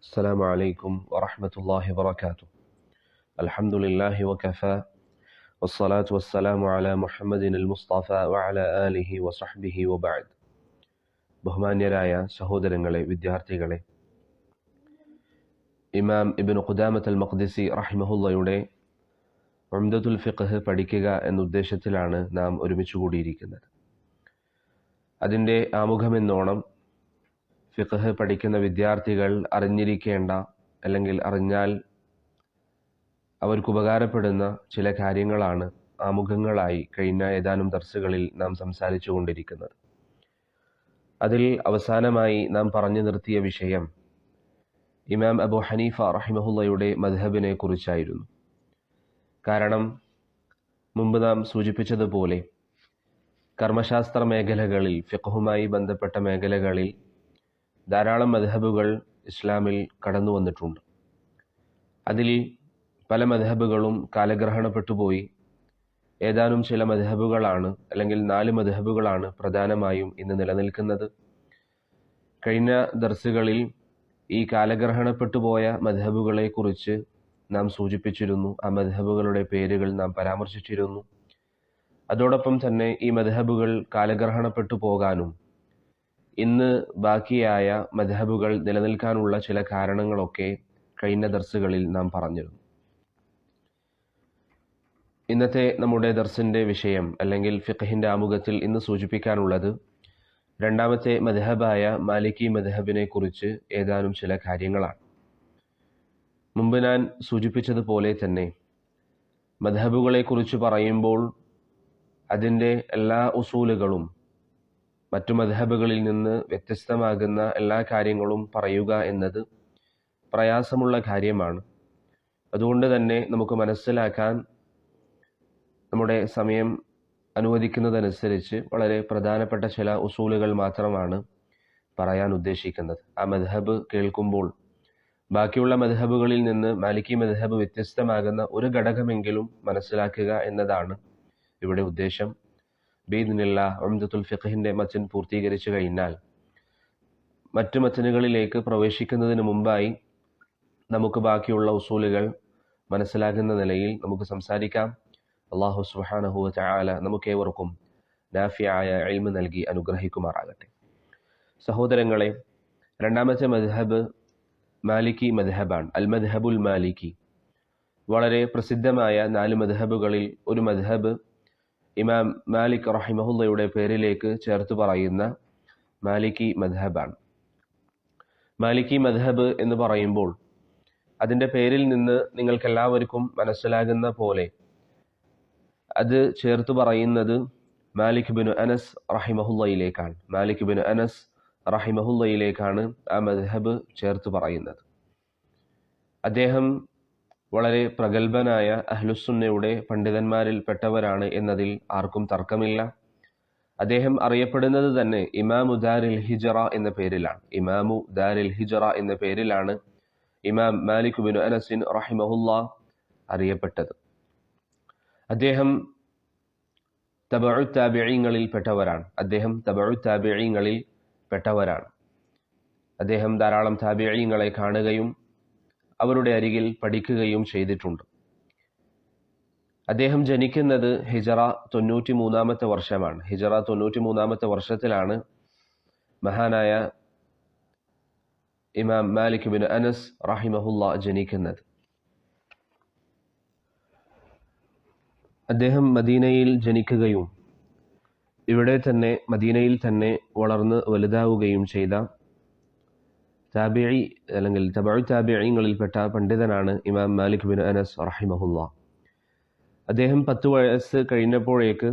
السلام عليكم ورحمة الله وبركاته. الحمد لله وكفى والصلاة والسلام على محمد المصطفى وعلى آله وصحبه وبعد. ബഹുമാന്യരായ സഹോദരങ്ങളെ, വിദ്യാർത്ഥികളെ, ഇമാം ഇബ്നു ഖുദാമത്ത് അൽ മഖ്ദിസി റഹിമഹുള്ളയുടെ ഉംദത്തുൽ ഫിഖ്ഹ് പഠിക്കുക എന്ന ഉദ്ദേശത്തിലാണ് നാം ഒരുമിച്ച് കൂടിയിരിക്കുന്നത്. അതിൻ്റെ ആമുഖമെന്നോണം ഫിഖ്ഹ് പഠിക്കുന്ന വിദ്യാർത്ഥികൾ അറിഞ്ഞിരിക്കേണ്ട, അല്ലെങ്കിൽ അറിഞ്ഞാൽ അവർക്ക് ഉപകാരപ്പെടുന്ന ചില കാര്യങ്ങളാണ് ആമുഖങ്ങളായി കഴിഞ്ഞ ഏതാനും ദർസുകളിൽ നാം സംസാരിച്ചു കൊണ്ടിരിക്കുന്നത്. അതിൽ അവസാനമായി നാം പറഞ്ഞു നിർത്തിയ വിഷയം ഇമാം അബൂ ഹനീഫ റഹിമഹുള്ളയുടെ മദ്ഹബിനെ കുറിച്ചായിരുന്നു. കാരണം മുമ്പ് നാം സൂചിപ്പിച്ചതുപോലെ കർമ്മശാസ്ത്ര മേഖലകളിൽ, ഫിഖ്ഹുമായി ബന്ധപ്പെട്ട മേഖലകളിൽ ധാരാളം മദ്ഹബുകൾ ഇസ്ലാമിൽ കടന്നു വന്നിട്ടുണ്ട്. അതിൽ പല മദ്ഹബുകളും കാലഗ്രഹണപ്പെട്ടുപോയി. ഏതാനും ചില മദ്ഹബുകളാണ്, അല്ലെങ്കിൽ 4 മദ്ഹബുകളാണ് പ്രധാനമായും ഇന്ന് നിലനിൽക്കുന്നത്. കഴിഞ്ഞ ദർസുകളിൽ ഈ കാലഗ്രഹണപ്പെട്ടുപോയ മദ്ഹബുകളെ കുറിച്ച് നാം സൂചിപ്പിച്ചിരുന്നു. ആ മദ്ഹബുകളുടെ പേരുകൾ നാം പരാമർശിച്ചിരുന്നു. അതോടൊപ്പം തന്നെ ഈ മദ്ഹബുകൾ കാലഗ്രഹണപ്പെട്ടു പോകാനും ഇന്ന് ബാക്കിയായ മദ്ഹബുകൾ നിലനിൽക്കാനുള്ള ചില കാരണങ്ങളൊക്കെ കഴിഞ്ഞ ദർസുകളിൽ നാം പറഞ്ഞിരുന്നു. ഇന്നത്തെ നമ്മുടെ ദർസിൻ്റെ വിഷയം, അല്ലെങ്കിൽ ഫിഖ്ഹിൻ്റെ ആമുഖത്തിൽ ഇന്ന് സൂചിപ്പിക്കാനുള്ളത് രണ്ടാമത്തെ മദ്ഹബായ മാലിക്കി മദ്ഹബിനെ കുറിച്ച് ഏതാനും ചില കാര്യങ്ങളാണ്. മുമ്പ് ഞാൻ സൂചിപ്പിച്ചതുപോലെ തന്നെ മദ്ഹബുകളെ കുറിച്ച് പറയുമ്പോൾ അതിൻ്റെ എല്ലാ ഉസൂലുകളും മറ്റു മദ്ഹബുകളിൽ നിന്ന് വ്യത്യസ്തമാകുന്ന എല്ലാ കാര്യങ്ങളും പറയുക എന്നത് പ്രയാസമുള്ള കാര്യമാണ്. അതുകൊണ്ട് തന്നെ നമുക്ക് മനസ്സിലാക്കാൻ നമ്മുടെ സമയം അനുവദിക്കുന്നതനുസരിച്ച് വളരെ പ്രധാനപ്പെട്ട ചില ഉസൂലുകൾ മാത്രമാണ് പറയാൻ ഉദ്ദേശിക്കുന്നത്. ആ മദ്ഹബ് കേൾക്കുമ്പോൾ ബാക്കിയുള്ള മദ്ഹബുകളിൽ നിന്ന് മാലിക്കി മദ്ഹബ് വ്യത്യസ്തമാകുന്ന ഒരു ഘടകമെങ്കിലും മനസ്സിലാക്കുക എന്നതാണ് ഇവിടെ ഉദ്ദേശം. ബിഇദ്നില്ലാഹ് ഉംദത്തുൽ ഫിഖ്ഹിൻ്റെ മത്ൻ പൂർത്തീകരിച്ചു കഴിഞ്ഞാൽ മറ്റു മത്നുകളിലേക്ക് പ്രവേശിക്കുന്നതിന് മുമ്പായി നമുക്ക് ബാക്കിയുള്ള ഉസൂലുകൾ മനസ്സിലാക്കുന്ന നിലയിൽ നമുക്ക് സംസാരിക്കാം. അല്ലാഹു സുബ്ഹാനഹു വ തആല നമുക്കേവർക്കും നാഫിയായ ഇൽമ് നൽകി അനുഗ്രഹിക്കുമാറാകട്ടെ. സഹോദരങ്ങളെ, രണ്ടാമത്തെ മദ്ഹബ് മാലിക്കി മദ്ഹബാണ്. അൽ മദ്ഹബുൽ മാലിക്കി. വളരെ പ്രസിദ്ധമായ 4 മദ്ഹബുകളിൽ ഒരു മദ്ഹബ് ഇമാം മാലിക് റഹിമഹുള്ളയുടെ പേരിലേക്ക് ചേർത്ത് പറയുന്ന മാലിക്കി മദ്ഹബാണ്. മാലിക്കി മദ്ഹബ് എന്ന് പറയുമ്പോൾ അതിൻ്റെ പേരിൽ നിന്ന് നിങ്ങൾക്കെല്ലാവർക്കും മനസ്സിലാകുന്ന പോലെ അത് ചേർത്ത് പറയുന്നത് മാലിക് ബിൻ അനസ് റഹിമഹുള്ളയിലേക്കാണ്. മാലിക് ബിൻ അനസ് റഹിമഹുള്ളയിലേക്കാണ് ആ മദ്ഹബ് ചേർത്ത് പറയുന്നത്. അദ്ദേഹം വളരെ പ്രഗത്ഭനായ അഹ്ലുസുന്നയുടെ പണ്ഡിതന്മാരിൽ പെട്ടവരാണ് എന്നതിൽ ആർക്കും തർക്കമില്ല. അദ്ദേഹം അറിയപ്പെടുന്നത് തന്നെ ഇമാമു ദാരിൽ ഹിജ്റ എന്ന പേരിലാണ്. ഇമാമു ദാരിൽ ഹിജ്റ എന്ന പേരിലാണ് ഇമാം മാലിക് ബിൻ അനസിൻ റഹിമഹുള്ള അറിയപ്പെട്ടത്. അദ്ദേഹം തബഉ താബിഈങ്ങളിൽ പെട്ടവരാണ്. അദ്ദേഹം ധാരാളം താബിഈങ്ങളെ കാണുകയും അവരുടെ അരികിൽ പഠിക്കുകയും ചെയ്തിട്ടുണ്ട്. അദ്ദേഹം ജനിക്കുന്നത് ഹിജ്റ 93-ാമത്തെ വർഷമാണ്. ഹിജ്റ 93-ാമത്തെ വർഷത്തിലാണ് മഹാനായ ഇമാം മാലിക് ബിൻ അനസ് റഹിമഹുള്ള ജനിക്കുന്നത്. അദ്ദേഹം മദീനയിൽ ജനിക്കുകയും ഇവിടെ തന്നെ മദീനയിൽ തന്നെ വളർന്ന് വലുതാവുകയും ചെയ്ത താബിഈ, അല്ലെങ്കിൽ തബഉ താബിഈങ്ങളിൽപ്പെട്ട പണ്ഡിതനാണ് ഇമാം മാലിക് ബിൻ അനസ് റഹിമഹുള്ള. അദ്ദേഹം 10 വയസ്സ് കഴിഞ്ഞപ്പോഴേക്ക്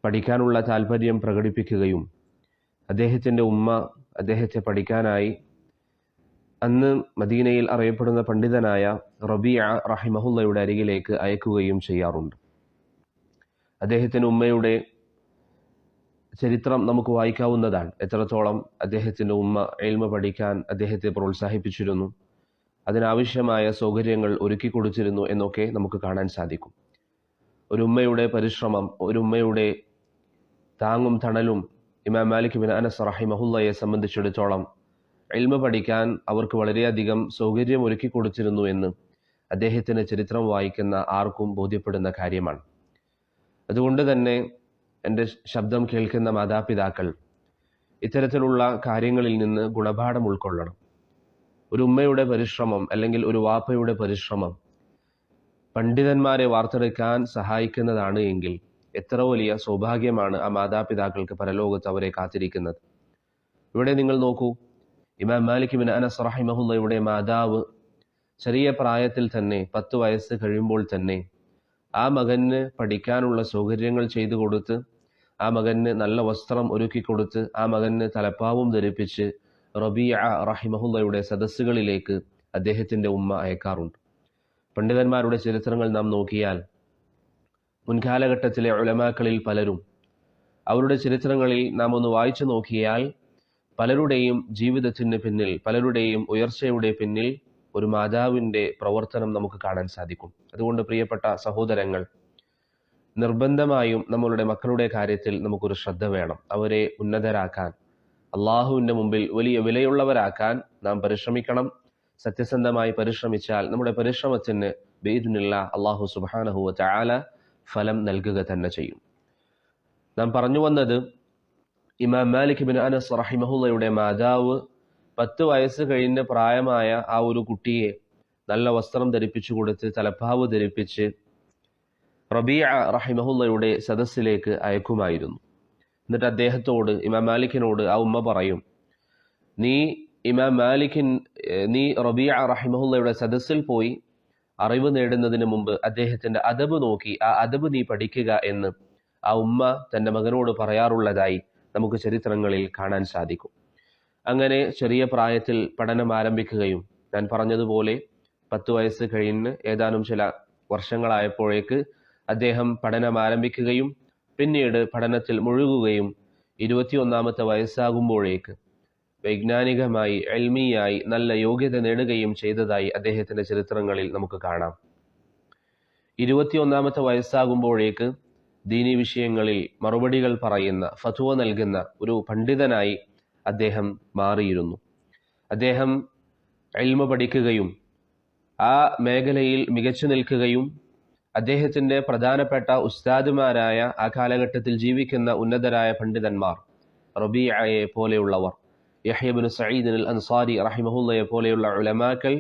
പഠിക്കാനുള്ള താല്പര്യം പ്രകടിപ്പിക്കുകയും അദ്ദേഹത്തിൻ്റെ ഉമ്മ അദ്ദേഹത്തെ പഠിക്കാനായി അന്ന് മദീനയിൽ അറിയപ്പെടുന്ന പണ്ഡിതനായ റബീഅ റഹിമഹുള്ളയുടെ അരികിലേക്ക് അയക്കുകയും ചെയ്യാറുണ്ട്. അദ്ദേഹത്തിൻ്റെ ഉമ്മയുടെ ചരിത്രം നമുക്ക് വായിക്കാവുന്നതാണ്. എത്രത്തോളം അദ്ദേഹത്തിൻ്റെ ഉമ്മ ഇൽമ പഠിക്കാൻ അദ്ദേഹത്തെ പ്രോത്സാഹിപ്പിച്ചിരുന്നു, അതിനാവശ്യമായ സൗകര്യങ്ങൾ ഒരുക്കി കൊടുത്തിരുന്നു എന്നൊക്കെ നമുക്ക് കാണാൻ സാധിക്കും. ഒരു ഉമ്മയുടെ പരിശ്രമം, ഒരു ഉമ്മയുടെ താങ്ങും തണലും ഇമാം മാലിക് ബിൻ അനസ് റഹിമഹുള്ളയെ സംബന്ധിച്ചിടത്തോളം ഇൽമ പഠിക്കാൻ അവർക്ക് വളരെയധികം സൗകര്യം ഒരുക്കി കൊടുത്തിരുന്നു എന്ന് അദ്ദേഹത്തിൻ്റെ ചരിത്രം വായിക്കുന്ന ആർക്കും ബോധ്യപ്പെടുന്ന കാര്യമാണ്. അതുകൊണ്ട് തന്നെ എൻ്റെ ശബ്ദം കേൾക്കുന്ന മാതാപിതാക്കൾ ഇത്തരത്തിലുള്ള കാര്യങ്ങളിൽ നിന്ന് ഗുണപാഠം ഉൾക്കൊള്ളണം. ഒരു ഉമ്മയുടെ പരിശ്രമം അല്ലെങ്കിൽ ഒരു വാപ്പയുടെ പരിശ്രമം പണ്ഡിതന്മാരെ വാർത്തെടുക്കാൻ സഹായിക്കുന്നതാണ് എങ്കിൽ എത്ര വലിയ സൗഭാഗ്യമാണ് ആ മാതാപിതാക്കൾക്ക് പരലോകത്ത് അവരെ കാത്തിരിക്കുന്നത്. ഇവിടെ നിങ്ങൾ നോക്കൂ, ഇമാം മാലിക് ബിൻ അനസ് റഹിമഹുള്ളയുടെ മാതാവ് ചെറിയ പ്രായത്തിൽ തന്നെ 10 വയസ്സ് കഴിയുമ്പോൾ തന്നെ ആ മകന് പഠിക്കാനുള്ള സൗകര്യങ്ങൾ ചെയ്തു കൊടുത്ത്, ആ മകന് നല്ല വസ്ത്രം ഒരുക്കി കൊടുത്ത്, ആ മകന് തലപ്പാവും ധരിപ്പിച്ച് റബീഅ റഹിമഹുള്ളയുടെ സദസ്സുകളിലേക്ക് അദ്ദേഹത്തിൻ്റെ ഉമ്മ അയക്കാറുണ്ട്. പണ്ഡിതന്മാരുടെ ചരിത്രങ്ങൾ നാം നോക്കിയാൽ മുൻകാലഘട്ടത്തിലെ ഉലമാക്കളിൽ പലരും, അവരുടെ ചരിത്രങ്ങളിൽ നാം ഒന്ന് വായിച്ചു നോക്കിയാൽ പലരുടെയും ജീവിതത്തിന് പിന്നിൽ, പലരുടെയും ഉയർച്ചയുടെ പിന്നിൽ ഒരു മാതാവിൻ്റെ പ്രവർത്തനം നമുക്ക് കാണാൻ സാധിക്കും. അതുകൊണ്ട് പ്രിയപ്പെട്ട സഹോദരങ്ങൾ, നിർബന്ധമായും നമ്മളുടെ മക്കളുടെ കാര്യത്തിൽ നമുക്കൊരു ശ്രദ്ധ വേണം. അവരെ ഉന്നതരാക്കാൻ, അള്ളാഹുവിൻ്റെ മുമ്പിൽ വലിയ വിലയുള്ളവരാക്കാൻ നാം പരിശ്രമിക്കണം. സത്യസന്ധമായി പരിശ്രമിച്ചാൽ നമ്മുടെ പരിശ്രമത്തിന് ബിഇദ്നില്ലാഹ് അള്ളാഹു സുബ്ഹാനഹു വ തആല ഫലം നൽകുക തന്നെ ചെയ്യും. നാം പറഞ്ഞു വന്നത്, ഇമാം മാലിക് ബിൻ അനസ് റഹിമഹുള്ളയുടെ മാതാവ് 10 വയസ്സ് കഴിഞ്ഞ പ്രായമായ ആ ഒരു കുട്ടിയെ നല്ല വസ്ത്രം ധരിപ്പിച്ചു കൊടുത്ത്, തലപ്പാവ് ധരിപ്പിച്ച് റബീഅ റഹിമഹുള്ളയുടെ സദസ്സിലേക്ക് അയക്കുമായിരുന്നു. എന്നിട്ട് അദ്ദേഹത്തോട്, ഇമാം മാലിക്കിനോട് ആ ഉമ്മ പറയും, നീ റബീഅ റഹിമഹുള്ളയുടെ സദസ്സിൽ പോയി അറിവ് നേടുന്നതിന് മുമ്പ് അദ്ദേഹത്തിൻ്റെ അദബ് നോക്കി ആ അദബ് നീ പഠിക്കുക എന്ന് ആ ഉമ്മ തൻ്റെ മകനോട് പറയാറുള്ളതായി നമുക്ക് ചരിത്രങ്ങളിൽ കാണാൻ സാധിക്കും. അങ്ങനെ ചെറിയ പ്രായത്തിൽ പഠനം ആരംഭിക്കുകയും, ഞാൻ പറഞ്ഞതുപോലെ 10 വയസ്സ് കഴിഞ്ഞ് ഏതാനും ചില വർഷങ്ങളായപ്പോഴേക്ക് അദ്ദേഹം പഠനം ആരംഭിക്കുകയും പിന്നീട് പഠനത്തിൽ മുഴുകുകയും 21-ാമത്തെ വയസ്സാകുമ്പോഴേക്ക് വൈജ്ഞാനികമായി, ഇൽമിയായി നല്ല യോഗ്യത നേടുകയും ചെയ്തതായി അദ്ദേഹത്തിൻ്റെ ചരിത്രങ്ങളിൽ നമുക്ക് കാണാം. 21-ാമത്തെ വയസ്സാകുമ്പോഴേക്ക് ദീനി വിഷയങ്ങളിൽ മറുപടികൾ പറയുന്ന, ഫത്വ നൽകുന്ന ഒരു പണ്ഡിതനായി അദ്ദേഹം മാറിയിരുന്നു. അദ്ദേഹം ഇൽമ പഠിക്കുകയും ആ മേഖലയിൽ മികച്ചു നിൽക്കുകയും അദ്ദേഹത്തിൻ്റെ പ്രധാനപ്പെട്ട ഉസ്താദുമാരായ ആ കാലഘട്ടത്തിൽ ജീവിക്കുന്ന ഉന്നതരായ പണ്ഡിതന്മാർ, റബീഅയെ പോലെയുള്ളവർ, യഹ്യ ഇബ്നു സഈദ് അൽ അൻസാരി റഹിമഹുള്ളയെ പോലെയുള്ള ഉലമാക്കൾ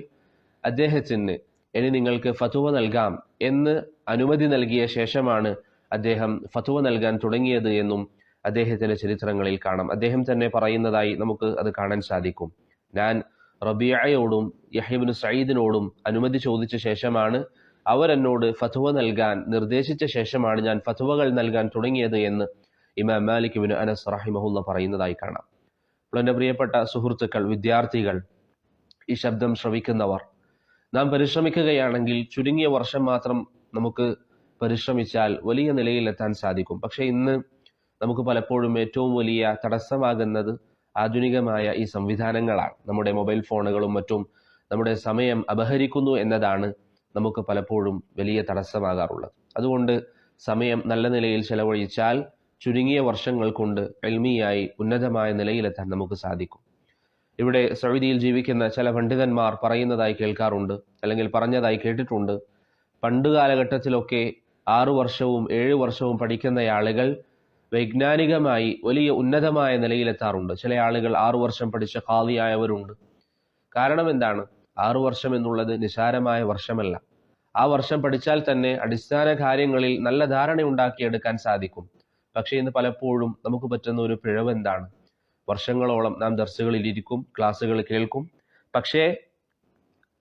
അദ്ദേഹത്തിന് ഇനി നിങ്ങൾക്ക് ഫത്വ നൽകാം എന്ന് അനുമതി നൽകിയ ശേഷമാണ് അദ്ദേഹം ഫത്വ നൽകാൻ തുടങ്ങിയത് എന്നും അദ്ദേഹത്തിൻ്റെ ചരിത്രങ്ങളിൽ കാണാം. അദ്ദേഹം തന്നെ പറയുന്നതായി നമുക്ക് അത് കാണാൻ സാധിക്കും. ഞാൻ റബീഅയോടും യഹ്യ ഇബ്നു സഈദിനോടും അനുമതി ചോദിച്ച ശേഷമാണ്, അവരെന്നോട് ഫത്വ നൽകാൻ നിർദ്ദേശിച്ച ശേഷമാണ് ഞാൻ ഫത്വകൾ നൽകാൻ തുടങ്ങിയത് എന്ന് ഇമാം മാലിക് ബിൻ അനസ് റഹിമഹുള്ള പറയുന്നതായി കാണാം. അപ്പോൾ എൻ്റെ പ്രിയപ്പെട്ട സുഹൃത്തുക്കൾ, വിദ്യാർത്ഥികൾ, ഈ ശബ്ദം ശ്രവിക്കുന്നവർ, നാം പരിശ്രമിക്കുകയാണെങ്കിൽ ചുരുങ്ങിയ വർഷം മാത്രം നമുക്ക് പരിശ്രമിച്ചാൽ വലിയ നിലയിലെത്താൻ സാധിക്കും. പക്ഷേ ഇന്ന് നമുക്ക് പലപ്പോഴും ഏറ്റവും വലിയ തടസ്സമാകുന്നത് ആധുനികമായ ഈ സംവിധാനങ്ങളാണ്. നമ്മുടെ മൊബൈൽ ഫോണുകളും മറ്റും നമ്മുടെ സമയം അപഹരിക്കുന്നു എന്നതാണ് നമുക്ക് പലപ്പോഴും വലിയ തടസ്സമാകാറുള്ളത്. അതുകൊണ്ട് സമയം നല്ല നിലയിൽ ചെലവഴിച്ചാൽ ചുരുങ്ങിയ വർഷങ്ങൾ കൊണ്ട് ഇൽമിയായി ഉന്നതമായ നിലയിലെത്താൻ നമുക്ക് സാധിക്കും. ഇവിടെ സൗദിയിൽ ജീവിക്കുന്ന ചില പണ്ഡിതന്മാർ പറയുന്നതായി കേൾക്കാറുണ്ട്, അല്ലെങ്കിൽ പറഞ്ഞതായി കേട്ടിട്ടുണ്ട്, പണ്ട് കാലഘട്ടത്തിലൊക്കെ 6 വർഷവും 7 വർഷവും പഠിക്കുന്ന ആളുകൾ വൈജ്ഞാനികമായി വലിയ ഉന്നതമായ നിലയിലെത്താറുണ്ട്. ചില ആളുകൾ 6 വർഷം പഠിച്ച ഖാദിയായവരുണ്ട്. കാരണം എന്താണ്? 6 വർഷം എന്നുള്ളത് നിസാരമായ വർഷമല്ല. ആ വർഷം പഠിച്ചാൽ തന്നെ അടിസ്ഥാന കാര്യങ്ങളിൽ നല്ല ധാരണ ഉണ്ടാക്കിയെടുക്കാൻ സാധിക്കും. പക്ഷേ ഇന്ന് പലപ്പോഴും നമുക്ക് പറ്റുന്ന ഒരു പിഴവ് എന്താണ്? വർഷങ്ങളോളം നാം ദർസുകളിൽ ഇരിക്കും, ക്ലാസ്സുകൾ കേൾക്കും, പക്ഷേ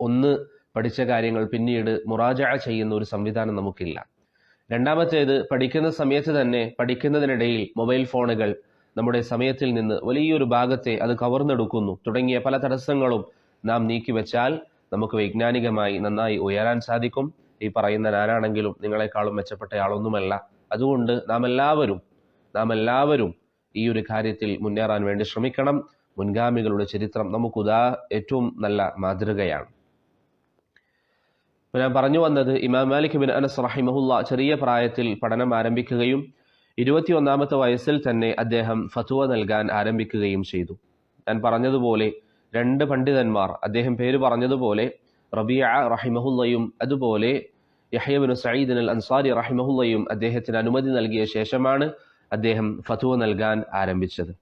ഒന്ന് പഠിച്ച കാര്യങ്ങൾ പിന്നീട് മുറാജഅ ചെയ്യുന്ന ഒരു സംവിധാനം നമുക്കില്ല. രണ്ടാമത്തേത്, പഠിക്കുന്ന സമയത്ത് തന്നെ പഠിക്കുന്നതിനിടയിൽ മൊബൈൽ ഫോണുകൾ നമ്മുടെ സമയത്തിൽ നിന്ന് വലിയൊരു ഭാഗത്തെ അത് കവർന്നെടുക്കുന്നു. തുടങ്ങിയ പല തടസ്സങ്ങളും നാം നീക്കിവെച്ചാൽ നമുക്ക് വൈജ്ഞാനികമായി നന്നായി ഉയരാൻ സാധിക്കും. ഈ പറയുന്ന ഞാനാണെങ്കിലും നിങ്ങളെക്കാളും മെച്ചപ്പെട്ടയാളൊന്നുമല്ല. അതുകൊണ്ട് നാം എല്ലാവരും ഈ ഒരു കാര്യത്തിൽ മുന്നേറാൻ വേണ്ടി ശ്രമിക്കണം. മുൻഗാമികളുടെ ചരിത്രം നമുക്കുദാ ഏറ്റവും നല്ല മാതൃകയാണ്. ഞാൻ പറഞ്ഞു വന്നത്, ഇമാം മാലിക് ബിൻ അനസ് റഹിമഹുള്ള ചെറിയ പ്രായത്തിൽ പഠനം ആരംഭിക്കുകയും 21-ാമത്തെ വയസ്സിൽ തന്നെ അദ്ദേഹം ഫത്വ നൽകാൻ ആരംഭിക്കുകയും ചെയ്തു. ഞാൻ പറഞ്ഞതുപോലെ രണ്ട് പണ്ഡിതന്മാർ, അദ്ദേഹം പേര് പറഞ്ഞതുപോലെ റബീഅ റഹിമഹുല്ലയും അതുപോലെ യഹ്യ ഇബ്നു സഈദ് അൽ അൻസാരി റഹിമഹുല്ലയും അദ്ദേഹത്തിന് അനുമതി നൽകിയ ശേഷമാണ് അദ്ദേഹം ഫത്വ നൽകാൻ ആരംഭിച്ചത്.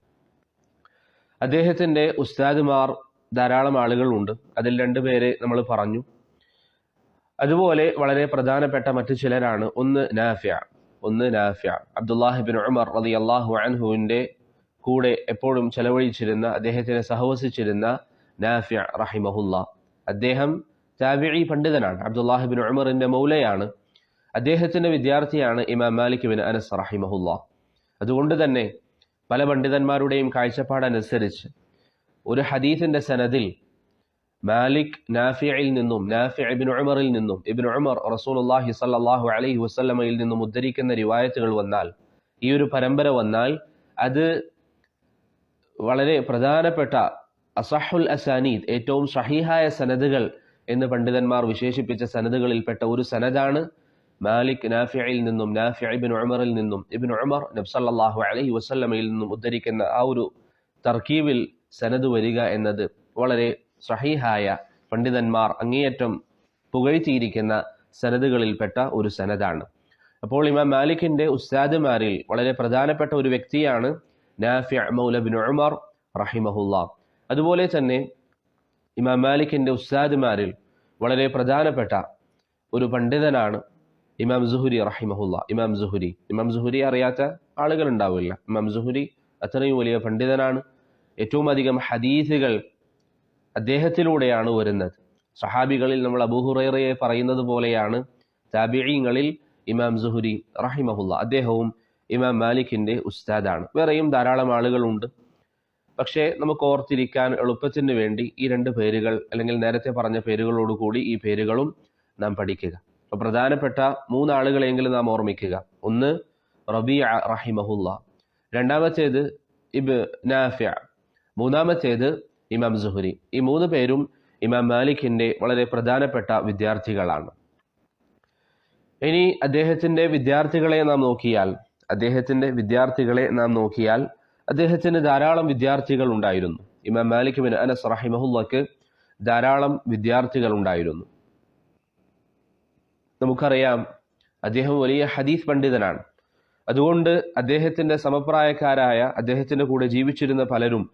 അദ്ദേഹത്തിൻ്റെ ഉസ്താദുമാർ ധാരാളം ആളുകളുണ്ട്. അതിൽ രണ്ടുപേരെ നമ്മൾ പറഞ്ഞു. അതുപോലെ വളരെ പ്രധാനപ്പെട്ട മറ്റു ചിലരാണ്. ഒന്ന് നാഫിഅ അബ്ദുല്ലാഹി ഇബ്നു ഉമർ റളിയല്ലാഹു അൻഹുവിൻ്റെ കൂടെ എപ്പോഴും ചെലവഴിച്ചിരുന്ന, അദ്ദേഹത്തിനെ സഹവസിച്ചിരുന്ന നാഫിഅ റഹിമഹുല്ല. അദ്ദേഹം താബിഈ പണ്ഡിതനാണ്. അബ്ദുല്ലാഹി ഇബ്നു ഉമറിൻ്റെ മൗലയാണ്. അദ്ദേഹത്തിൻ്റെ വിദ്യാർത്ഥിയാണ് ഇമാം മാലിക് ഇബ്നു അനസ് റഹിമഹുല്ല. അതുകൊണ്ട് തന്നെ പല പണ്ഡിതന്മാരുടെയും കാഴ്ചപ്പാടനുസരിച്ച് ഒരു ഹദീസിൻ്റെ സനദിൽ മാലിക് നാഫിഇൽ നിന്നും, നാഫിഅ ഇബ്നു ഉമറിൽ നിന്നും, ഇബ്നു ഉമർ റസൂലുള്ളാഹി സ്വല്ലല്ലാഹു അലൈഹി വസല്ലമയിൽ നിന്നും ഉദ്ധരിക്കുന്ന റിവായത്തുകൾ വന്നാൽ, ഈ ഒരു പരമ്പര വന്നാൽ, അത് വളരെ പ്രധാനപ്പെട്ട അസഹുൽ അസാനീദ്, ഏറ്റവും സഹീഹായ സനദുകൾ എന്ന് പണ്ഡിതന്മാർ വിശേഷിപ്പിച്ച സനദുകളിൽപ്പെട്ട ഒരു സനദാണ് മാലിക് നാഫിഇൽ നിന്നും, നാഫിഅ ഇബ്നു ഉമറിൽ നിന്നും, ഇബ്നു ഉമർ നബി സല്ലല്ലാഹു അലൈഹി വസല്ലമയിൽ നിന്നും ഉദ്ധരിക്കുന്ന ആ ഒരു തർക്കീബിൽ സനദ് വരിക എന്നത് വളരെ സഹീഹായ, പണ്ഡിതന്മാർ അങ്ങേയറ്റം പുകഴ്ത്തിയിരിക്കുന്ന സനദുകളിൽപ്പെട്ട ഒരു സനദാണ്. അപ്പോൾ ഇമാം മാലിക്കിൻ്റെ ഉസ്താദുമാരിൽ വളരെ പ്രധാനപ്പെട്ട ഒരു വ്യക്തിയാണ് നാഫിഅ മൗല ഇബ്നു ഉമർ റഹിമഹുല്ല. അതുപോലെ തന്നെ ഇമാം മാലിക്കിൻ്റെ ഉസ്താദുമാരിൽ വളരെ പ്രധാനപ്പെട്ട ഒരു പണ്ഡിതനാണ് ഇമാം സുഹരി റഹിമഹുല്ല. ഇമാം സുഹരി അറിയാത്ത ആളുകൾ ഉണ്ടാവില്ല. ഇമാം സുഹരി അത്രയും വലിയ പണ്ഡിതനാണ്. ഏറ്റവും അധികം ഹദീസുകൾ അദ്ദേഹത്തിലൂടെയാണ് വരുന്നത്. സഹാബികളിൽ നമ്മൾ അബൂ ഹുറൈറയെ പറയുന്നത് പോലെയാണ് താബിഈങ്ങളിൽ ഇമാം സുഹരി റഹിമഹുല്ല. അദ്ദേഹവും ഇമാം മാലിക്കിൻ്റെ ഉസ്താദാണ്. വേറെയും ധാരാളം ആളുകളുണ്ട്. പക്ഷേ നമുക്ക് ഓർത്തിരിക്കാൻ എളുപ്പത്തിന് വേണ്ടി ഈ രണ്ട് പേരുകൾ, അല്ലെങ്കിൽ നേരത്തെ പറഞ്ഞ പേരുകളോടുകൂടി ഈ പേരുകളും നാം പഠിക്കുക. അപ്പോൾ പ്രധാനപ്പെട്ട മൂന്നാളുകളെങ്കിലും നാം ഓർമ്മിക്കുക. ഒന്ന് റബീഅ റഹിമഹുല്ല, രണ്ടാമത്തേത് നാഫിഅ, മൂന്നാമത്തേത് ഇമാം സുഹരി. ഈ മൂന്ന് പേരും ഇമാം മാലിക്കിൻ്റെ വളരെ പ്രധാനപ്പെട്ട വിദ്യാർത്ഥികളാണ്. ഇനി അദ്ദേഹത്തിൻ്റെ വിദ്യാർത്ഥികളെ നാം നോക്കിയാൽ അദ്ദേഹത്തിന് ധാരാളം വിദ്യാർത്ഥികൾ ഉണ്ടായിരുന്നു. ഇമാം മാലിക് ബിൻ അനസ് റഹിമഹുല്ലക്ക് ധാരാളം വിദ്യാർത്ഥികൾ ഉണ്ടായിരുന്നു. നമുക്കറിയാം, അദ്ദേഹം വലിയ ഹദീസ് പണ്ഡിതനാണ്. അതുകൊണ്ട് അദ്ദേഹത്തിൻ്റെ സമപ്രായക്കാരായ, അദ്ദേഹത്തിൻ്റെ കൂടെ ജീവിച്ചിരുന്ന പലരും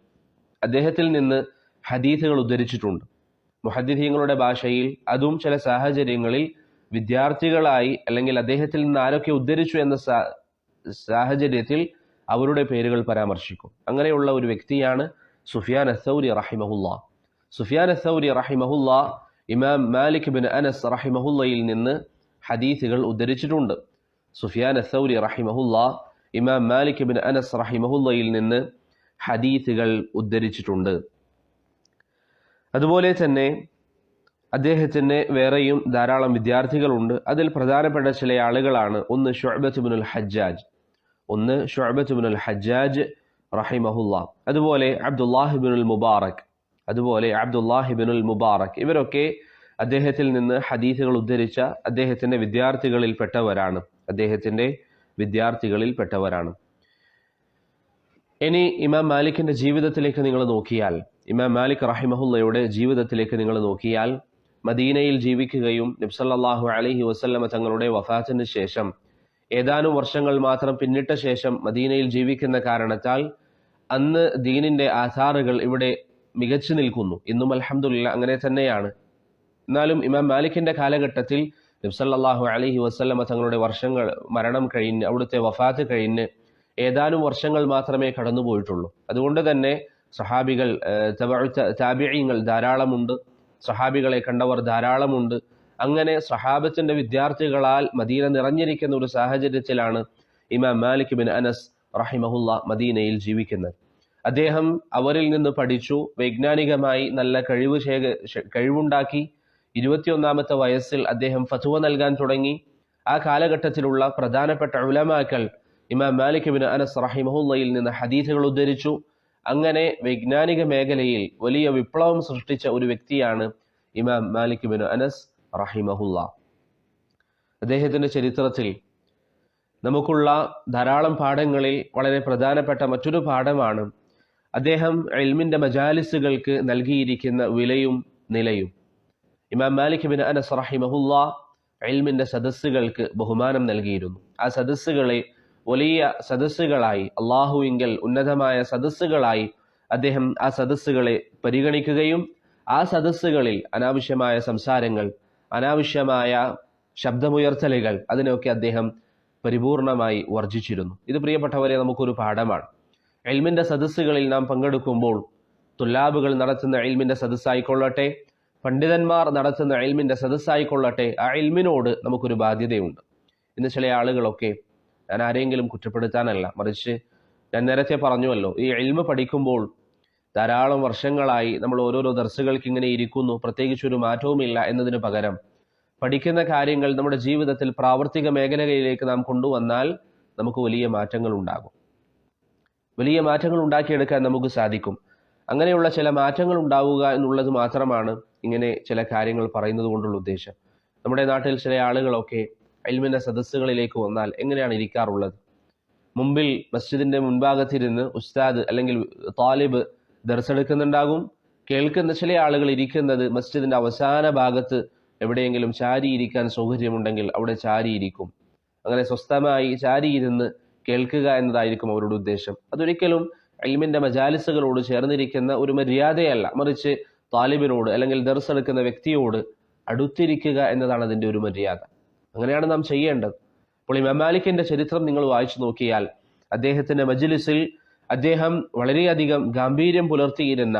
അദ്ദേഹത്തിൽ നിന്ന് ഹദീസുകൾ ഉദ്ധരിച്ചിട്ടുണ്ട്. മുഹദ്ദിഥീങ്ങളുടെ ഭാഷയിൽ, അതും ചില സാഹചര്യങ്ങളിൽ വിദ്യാർത്ഥികളായി, അല്ലെങ്കിൽ അദ്ദേഹത്തിൽ നിന്ന് ആരൊക്കെ ഉദ്ധരിച്ചു എന്ന സാഹചര്യത്തിൽ അവരുടെ പേരുകൾ പരാമർശിക്കും. അങ്ങനെയുള്ള ഒരു വ്യക്തിയാണ് സുഫിയാൻ അസ്സൗരി റഹിമഹുല്ല. സുഫിയാൻ അസ്സൗരി റഹിമഹുല്ല ഇമാം മാലിക് ബിൻ അനസ് റഹിമഹുല്ലയിൽ നിന്ന് ഹദീസുകൾ ഉദ്ധരിച്ചിട്ടുണ്ട്. സുഫിയാൻ അസ്സൗരി റഹിമഹുല്ല ഇമാം മാലിക് ബിൻ അനസ് റഹിമഹുല്ലയിൽ നിന്ന് ഹദീസുകൾ ഉദ്ധരിച്ചിട്ടുണ്ട്. അതുപോലെ തന്നെ അദ്ദേഹത്തിന് വേറെയും ധാരാളം വിദ്യാർത്ഥികളുണ്ട്. അതിൽ പ്രധാനപ്പെട്ട ചില ആളുകളാണ്. ഒന്ന് ശുഅബത്ത് ഇബ്നുൽ ഹജ്ജാജ് റഹിമഹുല്ല, അതുപോലെ അബ്ദുല്ലാഹി ഇബ്നുൽ മുബാറക്. ഇവരൊക്കെ അദ്ദേഹത്തിൽ നിന്ന് ഹദീസുകൾ ഉദ്ധരിച്ച അദ്ദേഹത്തിൻ്റെ വിദ്യാർത്ഥികളിൽപ്പെട്ടവരാണ്. ഇനി ഇമാം മാലിക്കിൻ്റെ ജീവിതത്തിലേക്ക് നിങ്ങൾ നോക്കിയാൽ, ഇമാം മാലിക് റഹിമഹുല്ലയുടെ ജീവിതത്തിലേക്ക് നിങ്ങൾ നോക്കിയാൽ, മദീനയിൽ ജീവിക്കുകയും നബി സല്ലല്ലാഹു അലൈഹി വസല്ലമ തങ്ങളുടെ വഫാത്തിന് ശേഷം ഏതാനും വർഷങ്ങൾ മാത്രം പിന്നിട്ട ശേഷം മദീനയിൽ ജീവിക്കുന്ന കാരണത്താൽ അന്ന് ദീനിൻ്റെ ആധാറുകൾ ഇവിടെ മികച്ചു നിൽക്കുന്നു. ഇന്നും അൽഹംദുലില്ലാഹ് അങ്ങനെ തന്നെയാണ്. എന്നാലും ഇമാം മാലിക്കിൻ്റെ കാലഘട്ടത്തിൽ നബി സല്ലല്ലാഹു അലൈഹി വസല്ലമ തങ്ങളുടെ മരണം കഴിഞ്ഞ്, അവിടുത്തെ വഫാത്ത് കഴിഞ്ഞ് ഏതാനും വർഷങ്ങൾ മാത്രമേ കടന്നുപോയിട്ടുള്ളൂ. അതുകൊണ്ട് തന്നെ സഹാബികൾ, താബിഈങ്ങൾ ധാരാളമുണ്ട്, സഹാബികളെ കണ്ടവർ ധാരാളമുണ്ട്. അങ്ങനെ സഹാബത്തിൻ്റെ വിദ്യാർത്ഥികളാൽ മദീന നിറഞ്ഞിരിക്കുന്ന ഒരു സാഹചര്യത്തിലാണ് ഇമാം മാലിക് ബിൻ അനസ് റഹിമഹുല്ല മദീനയിൽ ജീവിക്കുന്നത്. അദ്ദേഹം അവരിൽ നിന്ന് പഠിച്ചു, വൈജ്ഞാനികമായി നല്ല കഴിവുണ്ടാക്കി. 21ാമത്തെ വയസ്സിൽ അദ്ദേഹം ഫത്വ നൽകാൻ തുടങ്ങി. ആ കാലഘട്ടത്തിലുള്ള പ്രധാനപ്പെട്ട ഉലമാക്കൾ ഇമാം മാലിക് ബിൻ അനസ് റഹിമഹുല്ലയിൽ നിന്ന് ഹദീസുകൾ ഉദ്ധരിച്ചു. അങ്ങനെ വൈജ്ഞാനിക മേഖലയിൽ വലിയ വിപ്ലവം സൃഷ്ടിച്ച ഒരു വ്യക്തിയാണ് ഇമാം മാലിക് ബിൻ അനസ് റഹിമഹുല്ല. അദ്ദേഹത്തിൻ്റെ ചരിത്രത്തിൽ നമുക്കുള്ള ധാരാളം പാഠങ്ങളിൽ വളരെ പ്രധാനപ്പെട്ട മറ്റൊരു പാഠമാണ് അദ്ദേഹം ഇൽമിന്റെ മജാലിസുകൾക്ക് നൽകിയിരിക്കുന്ന വിലയും നിലയും. ഇമാം മാലിക് ബിൻ അനസ് റഹിമഹുല്ലാ ഇൽമിന്റെ സദസ്സുകൾക്ക് ബഹുമാനം നൽകിയിരുന്നു. ആ സദസ്സുകളെ വലിയ സദസ്സുകളായി, അള്ളാഹുവിങ്കൽ ഉന്നതമായ സദസ്സുകളായി അദ്ദേഹം ആ സദസ്സുകളെ പരിഗണിക്കുകയും ആ സദസ്സുകളിൽ അനാവശ്യമായ സംസാരങ്ങൾ, അനാവശ്യമായ ശബ്ദമുയർത്തലുകൾ, അതിനൊക്കെ അദ്ദേഹം പരിപൂർണമായി വർജിച്ചിരുന്നു. ഇത് പ്രിയപ്പെട്ടവരെ നമുക്കൊരു പാഠമാണ്. ഇൽമിന്റെ സദസ്സുകളിൽ നാം പങ്കെടുക്കുമ്പോൾ, തുല്ലാബുകൾ നടത്തുന്ന ഇൽമിന്റെ സദസ്സായിക്കൊള്ളട്ടെ, പണ്ഡിതന്മാർ നടത്തുന്ന ഇൽമിന്റെ സദസ്സായിക്കൊള്ളട്ടെ, ആ ഇൽമിനോട് നമുക്കൊരു ബാധ്യതയുണ്ട്. ഇന്ന് ചില ആളുകളൊക്കെ, ഞാൻ ആരെങ്കിലും കുറ്റപ്പെടുത്താനല്ല, മറിച്ച് ഞാൻ നേരത്തെ പറഞ്ഞുവല്ലോ, ഈ ഇൽമ പഠിക്കുമ്പോൾ ധാരാളം വർഷങ്ങളായി നമ്മൾ ഓരോരോ ദർസുകൾക്ക് ഇങ്ങനെ ഇരിക്കുന്നു, പ്രത്യേകിച്ചൊരു മാറ്റവുമില്ല എന്നതിന് പകരം പഠിക്കുന്ന കാര്യങ്ങൾ നമ്മുടെ ജീവിതത്തിൽ പ്രാവർത്തിക മേഖലകളിലേക്ക് നാം കൊണ്ടുവന്നാൽ നമുക്ക് വലിയ മാറ്റങ്ങൾ ഉണ്ടാകും. വലിയ മാറ്റങ്ങൾ ഉണ്ടാക്കിയെടുക്കാൻ നമുക്ക് സാധിക്കും. അങ്ങനെയുള്ള ചില മാറ്റങ്ങൾ ഉണ്ടാവുക എന്നുള്ളത് മാത്രമാണ് ഇങ്ങനെ ചില കാര്യങ്ങൾ പറയുന്നത് കൊണ്ടുള്ള ഉദ്ദേശം. നമ്മുടെ നാട്ടിൽ ചില ആളുകളൊക്കെ ഇൽമിന്റെ സദസ്സുകളിലേക്ക് വന്നാൽ എങ്ങനെയാണ് ഇരിക്കാറുള്ളത്? മുമ്പിൽ മസ്ജിദിന്റെ മുൻഭാഗത്തിരുന്ന് ഉസ്താദ് അല്ലെങ്കിൽ താലിബ് ദർസെടുക്കുന്നുണ്ടാകും. കേൾക്കുന്ന ചില ആളുകൾ ഇരിക്കുന്നത് മസ്ജിദിന്റെ അവസാന ഭാഗത്ത് എവിടെയെങ്കിലും ചാരിയിരിക്കാൻ സൗകര്യമുണ്ടെങ്കിൽ അവിടെ ചാരിയിരിക്കും. അങ്ങനെ സ്വസ്ഥമായി ചാരിയിരുന്ന് കേൾക്കുക എന്നതായിരിക്കും അവരുടെ ഉദ്ദേശം. അതൊരിക്കലും ഇൽമിന്റെ മജാലിസുകളോട് ചേർന്നിരിക്കുന്ന ഒരു മര്യാദയല്ല, മറിച്ച് താലിബിനോട് അല്ലെങ്കിൽ ദർസെടുക്കുന്ന വ്യക്തിയോട് അടുത്തിരിക്കുക എന്നതാണ് അതിൻ്റെ ഒരു മര്യാദ. അങ്ങനെയാണ് നാം ചെയ്യേണ്ടത്. അപ്പോൾ ഇമാം മാലിക്കിന്റെ ചരിത്രം നിങ്ങൾ വായിച്ചു നോക്കിയാൽ അദ്ദേഹത്തിന്റെ മജ്ലിസിൽ അദ്ദേഹം വളരെയധികം ഗാംഭീര്യം പുലർത്തിയിരുന്ന,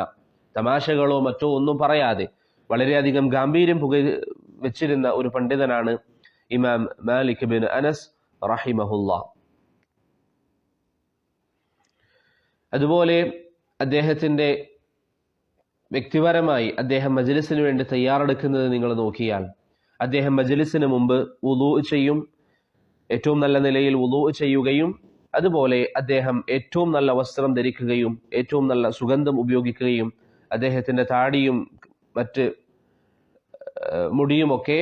തമാശകളോ മറ്റോ ഒന്നും പറയാതെ വളരെയധികം ഗാംഭീര്യം വെച്ചിരുന്ന ഒരു പണ്ഡിതനാണ് ഇമാം മാലിക് ബിൻ അനസ് റഹിമഹുല്ലാ. അതുപോലെ അദ്ദേഹത്തിന്റെ വ്യക്തിപരമായി അദ്ദേഹം മജ്ലിസിന് വേണ്ടി തയ്യാറെടുക്കുന്നത് നിങ്ങൾ നോക്കിയാൽ അദ്ദേഹം മജ്ലിസിന് മുമ്പ് വുളൂ ചെയ്യും, ഏറ്റവും നല്ല നിലയിൽ വുളൂ ചെയ്യുകയും അതുപോലെ അദ്ദേഹം ഏറ്റവും നല്ല വസ്ത്രം ധരിക്കുകയും ഏറ്റവും നല്ല സുഗന്ധം ഉപയോഗിക്കുകയും അദ്ദേഹത്തിന്റെ താടിയും മറ്റ് മുടിയുമൊക്കെ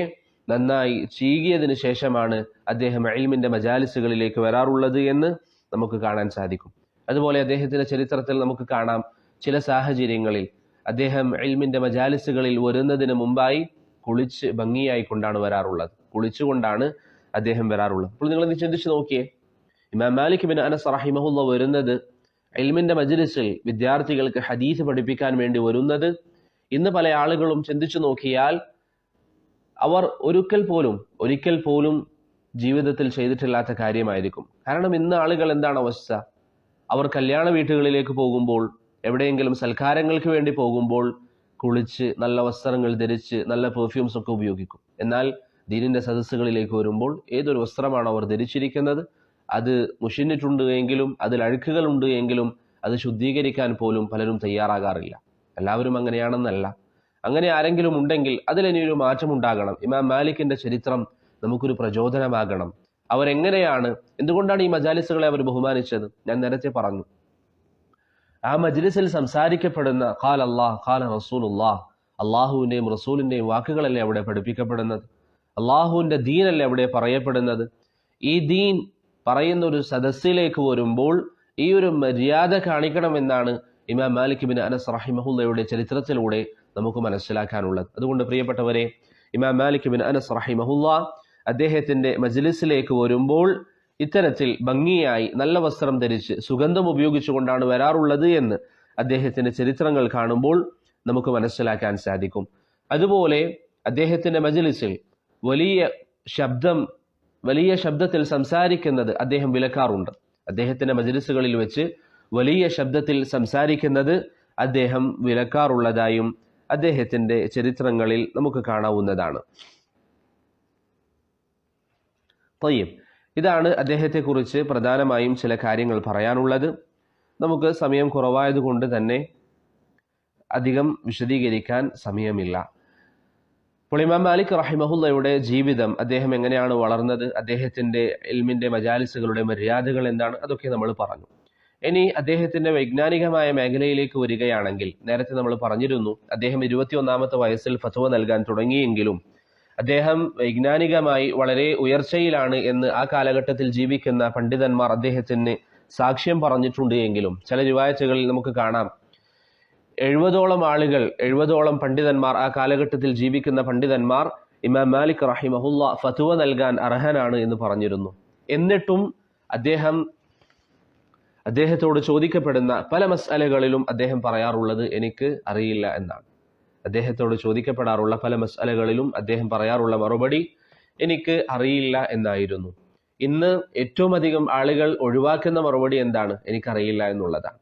നന്നായി ചീകിയതിനു ശേഷമാണ് അദ്ദേഹം ഇൽമിന്റെ മജാലിസുകളിലേക്ക് വരാറുള്ളത് എന്ന് നമുക്ക് കാണാൻ സാധിക്കും. അതുപോലെ അദ്ദേഹത്തിന്റെ ചരിത്രത്തിൽ നമുക്ക് കാണാം, ചില സാഹചര്യങ്ങളിൽ അദ്ദേഹം ഇൽമിന്റെ മജാലിസുകളിൽ വരുന്നതിന് മുമ്പായി കുളിച്ച് ഭംഗിയായി കൊണ്ടാണ് വരാറുള്ളത്, കുളിച്ചുകൊണ്ടാണ് അദ്ദേഹം വരാറുള്ളത്. അപ്പോൾ നിങ്ങൾ ചിന്തിച്ചു നോക്കിയേ, ഇമാം മാലിക് ബിൻ അനസ് റഹിമഹുല്ലാ വരുന്നത് ഇൽമിന്റെ മജ്ലിസിൽ വിദ്യാർത്ഥികൾക്ക് ഹദീസ് പഠിപ്പിക്കാൻ വേണ്ടി വരുന്നത്, ഇന്ന് പല ആളുകളും ചിന്തിച്ചു നോക്കിയാൽ അവർ ഒരിക്കൽ പോലും ജീവിതത്തിൽ ചെയ്തിട്ടില്ലാത്ത കാര്യമായിരിക്കും. കാരണം ഇന്ന് ആളുകൾ എന്താണ് അവസ്ഥ? അവർ കല്യാണ വീട്ടുകളിലേക്ക് പോകുമ്പോൾ, എവിടെയെങ്കിലും സൽക്കാരങ്ങൾക്ക് വേണ്ടി പോകുമ്പോൾ കുളിച്ച് നല്ല വസ്ത്രങ്ങൾ ധരിച്ച് നല്ല പെർഫ്യൂംസ് ഒക്കെ ഉപയോഗിക്കും. എന്നാൽ ദീനിന്റെ സദസ്സുകളിലേക്ക് വരുമ്പോൾ ഏതൊരു വസ്ത്രമാണോ അവർ ധരിച്ചിരിക്കുന്നത് അത് മുഷിഞ്ഞിട്ടുണ്ട് എങ്കിലും, അതിൽ അഴുക്കുകളുണ്ട് എങ്കിലും അത് ശുദ്ധീകരിക്കാൻ പോലും പലരും തയ്യാറാകാറില്ല. എല്ലാവരും അങ്ങനെയാണെന്നല്ല. അങ്ങനെ ആരെങ്കിലും ഉണ്ടെങ്കിൽ അതിലിനിയൊരു മാറ്റം ഉണ്ടാകണം. ഇമാം മാലിക്കിന്റെ ചരിത്രം നമുക്കൊരു പ്രചോദനമാകണം. അവരെങ്ങനെയാണ്, എന്തുകൊണ്ടാണ് ഈ മജാലിസുകളെ അവർ ബഹുമാനിച്ചത്? ഞാൻ നേരത്തെ പറഞ്ഞു, ആ മജ്ലിസിൽ സംസാരിക്കപ്പെടുന്ന ഖാല അല്ലാഹ് ഖാല റസൂലുള്ളാഹ്, അള്ളാഹുവിന്റെയും റസൂലിന്റെയും വാക്കുകളല്ലേ അവിടെ പഠിപ്പിക്കപ്പെടുന്നത്, അള്ളാഹുവിന്റെ ദീനല്ലേ അവിടെ പറയപ്പെടുന്നത്. ഈ ദീൻ പറയുന്ന ഒരു സദസ്സിലേക്ക് വരുമ്പോൾ ഈ ഒരു മര്യാദ കാണിക്കണമെന്നാണ് ഇമാം മാലിക് ബിൻ അനസ് റഹിമഹുല്ലയുടെ ചരിത്രത്തിലൂടെ നമുക്ക് മനസ്സിലാക്കാനുള്ളത്. അതുകൊണ്ട് പ്രിയപ്പെട്ടവരെ, ഇമാം മാലിക് ബിൻ അനസ് റഹിമഹുല്ല അദ്ദേഹത്തിന്റെ മജ്ലിസിലേക്ക് വരുമ്പോൾ ഇത്തരത്തിൽ ഭംഗിയായി നല്ല വസ്ത്രം ധരിച്ച് സുഗന്ധം ഉപയോഗിച്ചുകൊണ്ടാണ് വരാറുള്ളത് എന്ന് അദ്ദേഹത്തിന്റെ ചരിത്രങ്ങൾ കാണുമ്പോൾ നമുക്ക് മനസ്സിലാക്കാൻ സാധിക്കും. അതുപോലെ അദ്ദേഹത്തിന്റെ മജ്ലിസിൽ വലിയ ശബ്ദത്തിൽ സംസാരിക്കുന്നത് അദ്ദേഹം വിലക്കാറുണ്ട്. അദ്ദേഹത്തിന്റെ മജ്ലിസുകളിൽ വെച്ച് വലിയ ശബ്ദത്തിൽ സംസാരിക്കുന്നത് അദ്ദേഹം വിലക്കാറുള്ളതായും അദ്ദേഹത്തിന്റെ ചരിത്രങ്ങളിൽ നമുക്ക് കാണാവുന്നതാണ്. ഇതാണ് അദ്ദേഹത്തെക്കുറിച്ച് പ്രധാനമായും ചില കാര്യങ്ങൾ പറയാനുള്ളത്. നമുക്ക് സമയം കുറവായതുകൊണ്ട് തന്നെ അധികം വിശദീകരിക്കാൻ സമയമില്ല. അപ്പോൾ ഇമാം മാലിക് റഹിമഹുല്ലയുടെ ജീവിതം, അദ്ദേഹം എങ്ങനെയാണ് വളർന്നത്, അദ്ദേഹത്തിന്റെ ഇൽമിന്റെ മജാലിസുകളുടെ മര്യാദകൾ എന്താണ്, അതൊക്കെ നമ്മൾ പറഞ്ഞു. ഇനി അദ്ദേഹത്തിന്റെ വൈജ്ഞാനികമായ മേഖലയിലേക്ക് വരികയാണെങ്കിൽ, നേരത്തെ നമ്മൾ പറഞ്ഞിരുന്നു അദ്ദേഹം 21-ാമത്തെ വയസ്സിൽ ഫത്വ നൽകാൻ തുടങ്ങിയെങ്കിലും അദ്ദേഹം വൈജ്ഞാനികമായി വളരെ ഉയർച്ചയിലാണ് എന്ന് ആ കാലഘട്ടത്തിൽ ജീവിക്കുന്ന പണ്ഡിതന്മാർ അദ്ദേഹത്തിന് സാക്ഷ്യം പറഞ്ഞിട്ടുണ്ട് എങ്കിലും ചില റിവായത്തുകളിൽ നമുക്ക് കാണാം 70ഓളം ആളുകൾ, 70ഓളം പണ്ഡിതന്മാർ, ആ കാലഘട്ടത്തിൽ ജീവിക്കുന്ന പണ്ഡിതന്മാർ ഇമാം മാലിക് റഹിമഹുല്ല ഫത്വ നൽകാൻ അർഹനാണ് എന്ന് പറഞ്ഞിരുന്നു. എന്നിട്ടും അദ്ദേഹത്തോട് ചോദിക്കപ്പെടുന്ന പല മസ്അലകളിലും അദ്ദേഹം പറയാറുള്ളത് എനിക്ക് അറിയില്ല എന്നാണ്. അദ്ദേഹത്തോട് ചോദിക്കപ്പെടാറുള്ള പല മസ്അലകളിലും അദ്ദേഹം പറയാറുള്ള മറുപടി എനിക്ക് അറിയില്ല എന്നായിരുന്നു. ഇന്ന് ഏറ്റവും അധികം ആളുകൾ ഒഴിവാക്കുന്ന മറുപടി എന്താണ്? എനിക്കറിയില്ല എന്നുള്ളതാണ്.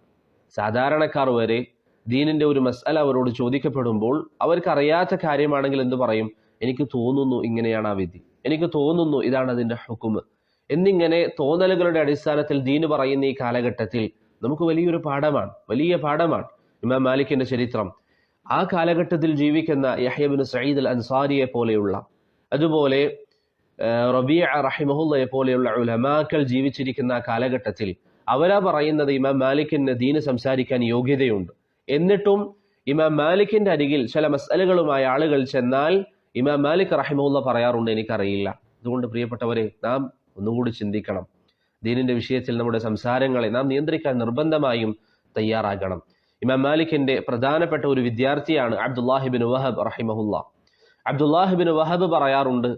സാധാരണക്കാർ വരെ ദീനിന്റെ ഒരു മസ്അല അവരോട് ചോദിക്കപ്പെടുമ്പോൾ അവർക്കറിയാത്ത കാര്യമാണെങ്കിൽ എന്ത് പറയും? എനിക്ക് തോന്നുന്നു ഇങ്ങനെയാണ് ആ വിധി, എനിക്ക് തോന്നുന്നു ഇതാണ് അതിന്റെ ഹുക്മ് എന്നിങ്ങനെ തോന്നലുകളുടെ അടിസ്ഥാനത്തിൽ ദീന് പറയുന്ന ഈ കാലഘട്ടത്തിൽ നമുക്ക് വലിയ പാഠമാണ് ഇമാം മാലിക്കിന്റെ ചരിത്രം. ആ കാലഘട്ടത്തിൽ ജീവിക്കുന്ന യഹ്യ ഇബ്നു സഈദ് അൽ അൻസാരിയെ പോലെയുള്ള, അതുപോലെ റബീഅ റഹിമഹുല്ലയെ പോലെയുള്ള ഉലമാക്കൾ ജീവിച്ചിരിക്കുന്ന കാലഘട്ടത്തിൽ അവരാ പറയുന്നത് ഇമാം മാലിക്കിന് ദീന് സംസാരിക്കാൻ യോഗ്യതയുണ്ട്. എന്നിട്ടും ഇമാം മാലിക്കിന്റെ അരികിൽ ചില മസ്അലകളുമായി ആളുകൾ ചെന്നാൽ ഇമാം മാലിക് റഹിമഹുല്ല പറയാറുണ്ട് എനിക്കറിയില്ല. അതുകൊണ്ട് പ്രിയപ്പെട്ടവരെ, നാം ഒന്നുകൂടി ചിന്തിക്കണം. ദീനിന്റെ വിഷയത്തിൽ നമ്മുടെ സംസാരങ്ങളെ നാം നിയന്ത്രിക്കാൻ നിർബന്ധമായും തയ്യാറാകണം. ഇമാം മാലിക്കിന്റെ പ്രധാനപ്പെട്ട ഒരു വിദ്യാർത്ഥിയാണ് അബ്ദുല്ലാഹിബ്നു വഹബ് റഹിമഹുല്ല. അബ്ദുല്ലാഹിബ്നു വഹബ് പറയാറുണ്ട്,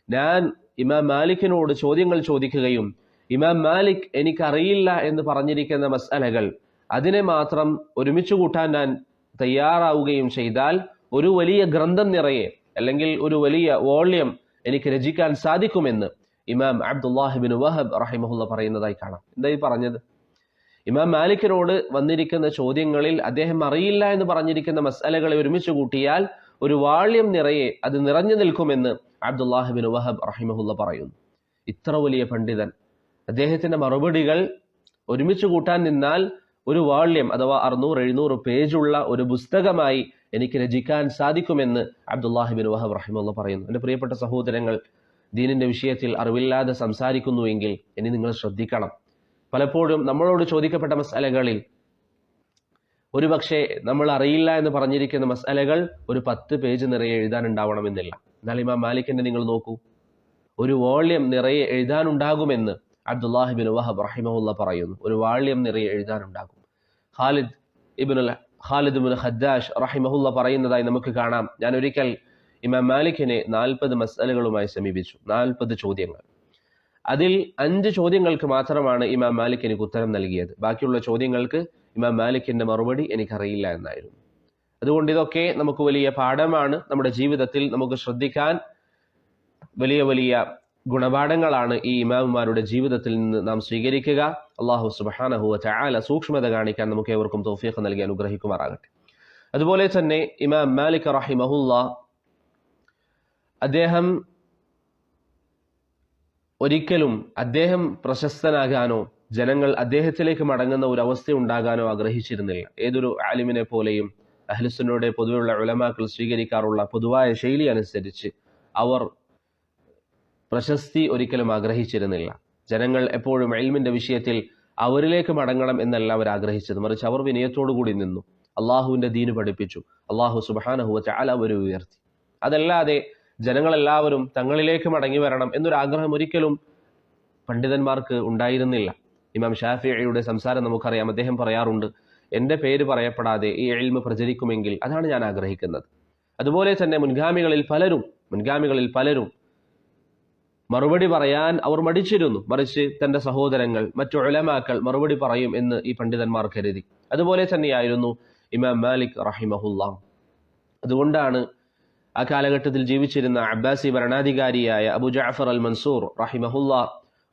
ഞാൻ ഇമാം മാലിക്കിനോട് ചോദ്യങ്ങൾ ചോദിക്കുകയും ഇമാം മാലിക് എനിക്കറിയില്ല എന്ന് പറഞ്ഞിരിക്കുന്ന മസ്അലകൾ അതിനെ മാത്രം ഒരുമിച്ച് കൂട്ടാൻ ഞാൻ തയ്യാറാവുകയും ചെയ്താൽ ഒരു വലിയ ഗ്രന്ഥം നിറയെ അല്ലെങ്കിൽ ഒരു വലിയ വോള്യം എനിക്ക് രചിക്കാൻ സാധിക്കുമെന്ന് ഇമാം അബ്ദുല്ലാഹിബ്നു വഹബ് റഹിമഹുല്ല പറയുന്നതായി കാണാം. എന്തായി പറഞ്ഞത്? ഇമാം മാലിക്കിനോട് വന്നിരിക്കുന്ന ചോദ്യങ്ങളിൽ അദ്ദേഹം അറിയില്ല എന്ന് പറഞ്ഞിരിക്കുന്ന മസ്അലകളെ ഒരുമിച്ച് കൂട്ടിയാൽ ഒരു വാള്യം നിറയെ അത് നിറഞ്ഞു നിൽക്കുമെന്ന് അബ്ദുല്ലാഹിബ്നു വഹബ് റഹിമഹുല്ല പറയുന്നു. ഇത്ര വലിയ പണ്ഡിതൻ, അദ്ദേഹത്തിന്റെ മറുപടികൾ ഒരുമിച്ച് കൂട്ടാൻ നിന്നാൽ ഒരു വാള്യം അഥവാ 600-700 പേജുള്ള ഒരു പുസ്തകമായി എനിക്ക് രചിക്കാൻ സാധിക്കുമെന്ന് അബ്ദുല്ലാഹിബ്നു വഹബ് റഹിമഹുല്ല പറയുന്നു. എൻ്റെ പ്രിയപ്പെട്ട സഹോദരങ്ങൾ, ദീനിന്റെ വിഷയത്തിൽ അറിവില്ലാതെ സംസാരിക്കുന്നുവെങ്കിൽ ഇനി നിങ്ങൾ ശ്രദ്ധിക്കണം. പലപ്പോഴും നമ്മളോട് ചോദിക്കപ്പെട്ട മസ്അലകളിൽ ഒരുപക്ഷെ നമ്മൾ അറിയില്ല എന്ന് പറഞ്ഞിരിക്കുന്ന മസ്അലകൾ ഒരു 10 പേജ് നിറയെ എഴുതാനുണ്ടാവണമെന്നില്ല. എന്നാൽ ഇമാം മാലിക്കിന്റെ നിങ്ങൾ നോക്കൂ, ഒരു വോള്യം നിറയെ എഴുതാനുണ്ടാകുമെന്ന് അബ്ദുല്ലാഹിബ്നു വഹബ് റഹിമഹുല്ല പറയുന്നു. ഒരു വാള്യം നിറയെ എഴുതാനുണ്ടാകും. ഖാലിദ് ഇബ്നു ഖദ്ദാഷ് റഹിമഹുല്ല പറയുന്നതായി നമുക്ക് കാണാം, ഞാൻ ഒരിക്കൽ ഇമാം മാലിക്കിനെ 40 മസ്അലകളുമായി സമീപിച്ചു, 40 ചോദ്യങ്ങൾ. അതിൽ 5 ചോദ്യങ്ങൾക്ക് മാത്രമാണ് ഇമാം മാലിക് എനിക്ക് ഉത്തരം നൽകിയത്. ബാക്കിയുള്ള ചോദ്യങ്ങൾക്ക് ഇമാം മാലിക്കിന്റെ മറുപടി എനിക്കറിയില്ല എന്നായിരുന്നു. അതുകൊണ്ട് ഇതൊക്കെ നമുക്ക് വലിയ പാഠമാണ്. നമ്മുടെ ജീവിതത്തിൽ നമുക്ക് ശ്രദ്ധിക്കാൻ വലിയ വലിയ ഗുണപാഠങ്ങളാണ് ഈ ഇമാമുമാരുടെ ജീവിതത്തിൽ നിന്ന് നാം സ്വീകരിക്കുക. അല്ലാഹു സുബ്ഹാനഹു വ തആല സൂക്ഷ്മത കാണിക്കാൻ നമുക്ക് ഏവർക്കും തൗഫീഖ് നൽകി അനുഗ്രഹിക്കുമാറാകട്ടെ. അതുപോലെ തന്നെ ഇമാം മാലിക് റഹിമഹുല്ല ഒരിക്കലും അദ്ദേഹം പ്രശസ്തനാകാനോ ജനങ്ങൾ അദ്ദേഹത്തിലേക്ക് മടങ്ങുന്ന ഒരു അവസ്ഥ ഉണ്ടാകാനോ ആഗ്രഹിച്ചിരുന്നില്ല. ഏതൊരു ആലിമിനെ പോലെയും അഹ്ലുസുന്നയുടെ പൊതുവെയുള്ള ഉലമാക്കൾ സ്വീകരിക്കാറുള്ള പൊതുവായ ശൈലി അനുസരിച്ച് അവർ പ്രശസ്തി ഒരിക്കലും ആഗ്രഹിച്ചിരുന്നില്ല. ജനങ്ങൾ എപ്പോഴും ഇൽമിന്റെ വിഷയത്തിൽ അവരിലേക്ക് മടങ്ങണം എന്നല്ല അവർ ആഗ്രഹിച്ചത്, മറിച്ച് അവർ വിനയത്തോടുകൂടി നിന്നു, അള്ളാഹുവിന്റെ ദീന് പഠിപ്പിച്ചു, അള്ളാഹു സുബ്ഹാനഹു വ തആല അവരെ ഉയർത്തി. അതല്ലാതെ ജനങ്ങളെല്ലാവരും തങ്ങളിലേക്ക് മടങ്ങി വരണം എന്നൊരാഗ്രഹം ഒരിക്കലും പണ്ഡിതന്മാർക്ക് ഉണ്ടായിരുന്നില്ല. ഇമാം ഷാഫിഈയുടെ സംസാരം നമുക്കറിയാം. അദ്ദേഹം പറയാറുണ്ട്, എൻ്റെ പേര് പറയപ്പെടാതെ ഈ ഇൽമ് പ്രചരിക്കുമെങ്കിൽ അതാണ് ഞാൻ ആഗ്രഹിക്കുന്നത്. അതുപോലെ തന്നെ മുൻഗാമികളിൽ പലരും മറുപടി പറയാൻ അവർ മടിച്ചിരുന്നു, മറിച്ച് തന്റെ സഹോദരങ്ങൾ മറ്റു ഉലമാക്കൾ മറുപടി പറയും എന്ന് ഈ പണ്ഡിതന്മാർ കരുതി. അതുപോലെ തന്നെയായിരുന്നു ഇമാം മാലിക് റഹിമഹുല്ല. അതുകൊണ്ടാണ് ആ കാലഘട്ടത്തിൽ ജീവിച്ചിരുന്ന അബ്ബാസി ഭരണാധികാരിയായ അബു ജഅഫർ അൽ മൻസൂർ റഹിമഹുല്ല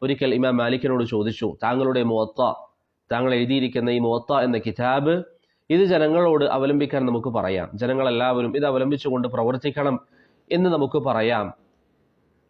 ഒരിക്കൽ ഇമാം മാലിക്കിനോട് ചോദിച്ചു, താങ്കളുടെ മുവത്ത, താങ്കൾ എഴുതിയിരിക്കുന്ന ഈ മുവത്ത എന്ന കിതാബ് ഇത് ജനങ്ങളോട് അവലംബിക്കാൻ നമുക്ക് പറയാം, ജനങ്ങളെല്ലാവരും ഇത് അവലംബിച്ചുകൊണ്ട് പ്രവർത്തിക്കണം എന്ന് നമുക്ക് പറയാം,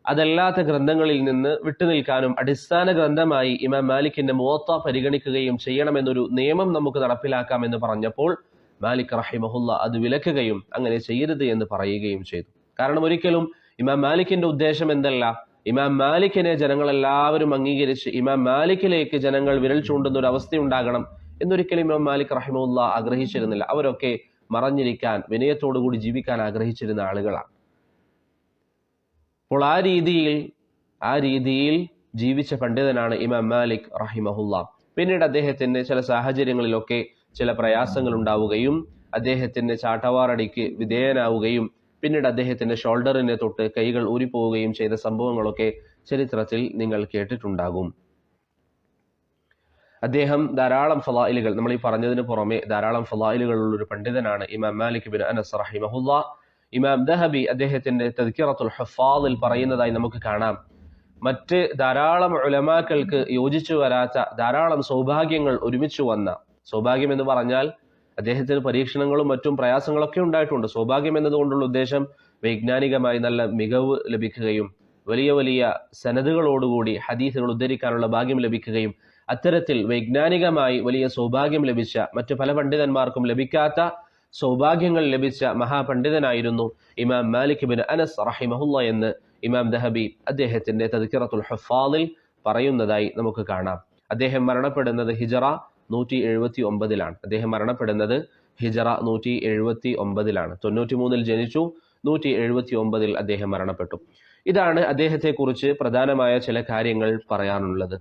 അതല്ലാത്ത ഗ്രന്ഥങ്ങളിൽ നിന്ന് വിട്ടുനിൽക്കാനും അടിസ്ഥാന ഗ്രന്ഥമായി ഇമാം മാലിക്കിന്റെ മുവത്ത പരിഗണിക്കുകയും ചെയ്യണമെന്നൊരു നിയമം നമുക്ക് നടപ്പിലാക്കാമെന്ന് പറഞ്ഞപ്പോൾ മാലിക് റഹിമഹുല്ല അത് വിലക്കുകയും അങ്ങനെ ചെയ്യരുത് എന്ന് പറയുകയും ചെയ്തു. കാരണം ഒരിക്കലും ഇമാം മാലിക്കിന്റെ ഉദ്ദേശം എന്തല്ല, ഇമാം മാലിക്കിനെ ജനങ്ങളെല്ലാവരും അംഗീകരിച്ച് ഇമാം മാലിക്കിലേക്ക് ജനങ്ങൾ വിരൽ ചൂണ്ടുന്ന ഒരു അവസ്ഥയുണ്ടാകണം എന്നൊരിക്കലും ഇമാം മാലിക് റഹിമഹുല്ല ആഗ്രഹിച്ചിരുന്നില്ല. അവരൊക്കെ മറഞ്ഞിരിക്കാൻ, വിനയത്തോടുകൂടി ജീവിക്കാൻ ആഗ്രഹിച്ചിരുന്ന ആളുകളാണ്. അപ്പോൾ ആ രീതിയിൽ ജീവിച്ച പണ്ഡിതനാണ് ഇമാം മാലിക് റഹിമഹുല്ല. പിന്നീട് അദ്ദേഹത്തിന് ചില സാഹചര്യങ്ങളിലൊക്കെ ചില പ്രയാസങ്ങൾ ഉണ്ടാവുകയും അദ്ദേഹത്തിന് ചാട്ടവാറടിക്ക് വിധേയനാവുകയും പിന്നീട് അദ്ദേഹത്തിന്റെ ഷോൾഡറിനെ തൊട്ട് കൈകൾ ഊരിപ്പോവുകയും ചെയ്ത സംഭവങ്ങളൊക്കെ ചരിത്രത്തിൽ നിങ്ങൾ കേട്ടിട്ടുണ്ടാകും. അദ്ദേഹം ധാരാളം ഫളായിലുകൾ, നമ്മൾ ഈ പറഞ്ഞതിന് പുറമെ ധാരാളം ഫളായിലുകളുള്ള ഒരു പണ്ഡിതനാണ് ഇമാം മാലിക് ബിൻ അനസ് റഹിമഹുല്ലാ. ഇമാം ദഹബി അദ്ദേഹത്തിന്റെ തദ്കിറത്തുൽ ഹുഫാദിൽ പറയുന്നതായി നമുക്ക് കാണാം, മറ്റ് ധാരാളം ഉലമാക്കൾക്ക് യോജിച്ചു വരാത്ത ധാരാളം സൗഭാഗ്യങ്ങൾ ഒരുമിച്ച് വന്ന, സൗഭാഗ്യം എന്ന് പറഞ്ഞാൽ അദ്ദേഹത്തിന് പരീക്ഷണങ്ങളും മറ്റും പ്രയാസങ്ങളൊക്കെ ഉണ്ടായിട്ടുണ്ട്. സൗഭാഗ്യം എന്നതുകൊണ്ടുള്ള ഉദ്ദേശം വൈജ്ഞാനികമായി നല്ല മികവ് ലഭിക്കുകയും വലിയ വലിയ സനദുകളോടുകൂടി ഹദീസുകൾ ഉദ്ധരിക്കാനുള്ള ഭാഗ്യം ലഭിക്കുകയും അത്തരത്തിൽ വൈജ്ഞാനികമായി വലിയ സൗഭാഗ്യം ലഭിച്ച, മറ്റു പല പണ്ഡിതന്മാർക്കും ലഭിക്കാത്ത സൗഭാഗ്യങ്ങൾ ലഭിച്ച മഹാപണ്ഡിതനായിരുന്നു ഇമാം മാലിക് ബിൻ അനസ് റഹിമഹുല്ല എന്ന് ഇമാം ദഹബി അദ്ദേഹത്തിന്റെ തദ്കിറത്തുൽ ഹുഫാദിൽ പറയുന്നതായി നമുക്ക് കാണാം. അദ്ദേഹം മരണപ്പെടുന്നത് ഹിജറ 179 അദ്ദേഹം മരണപ്പെടുന്നത് ഹിജറ 179 93 ജനിച്ചു, 179 അദ്ദേഹം മരണപ്പെട്ടു. ഇതാണ് അദ്ദേഹത്തെക്കുറിച്ച് പ്രധാനമായ ചില കാര്യങ്ങൾ പറയാനുള്ളത്.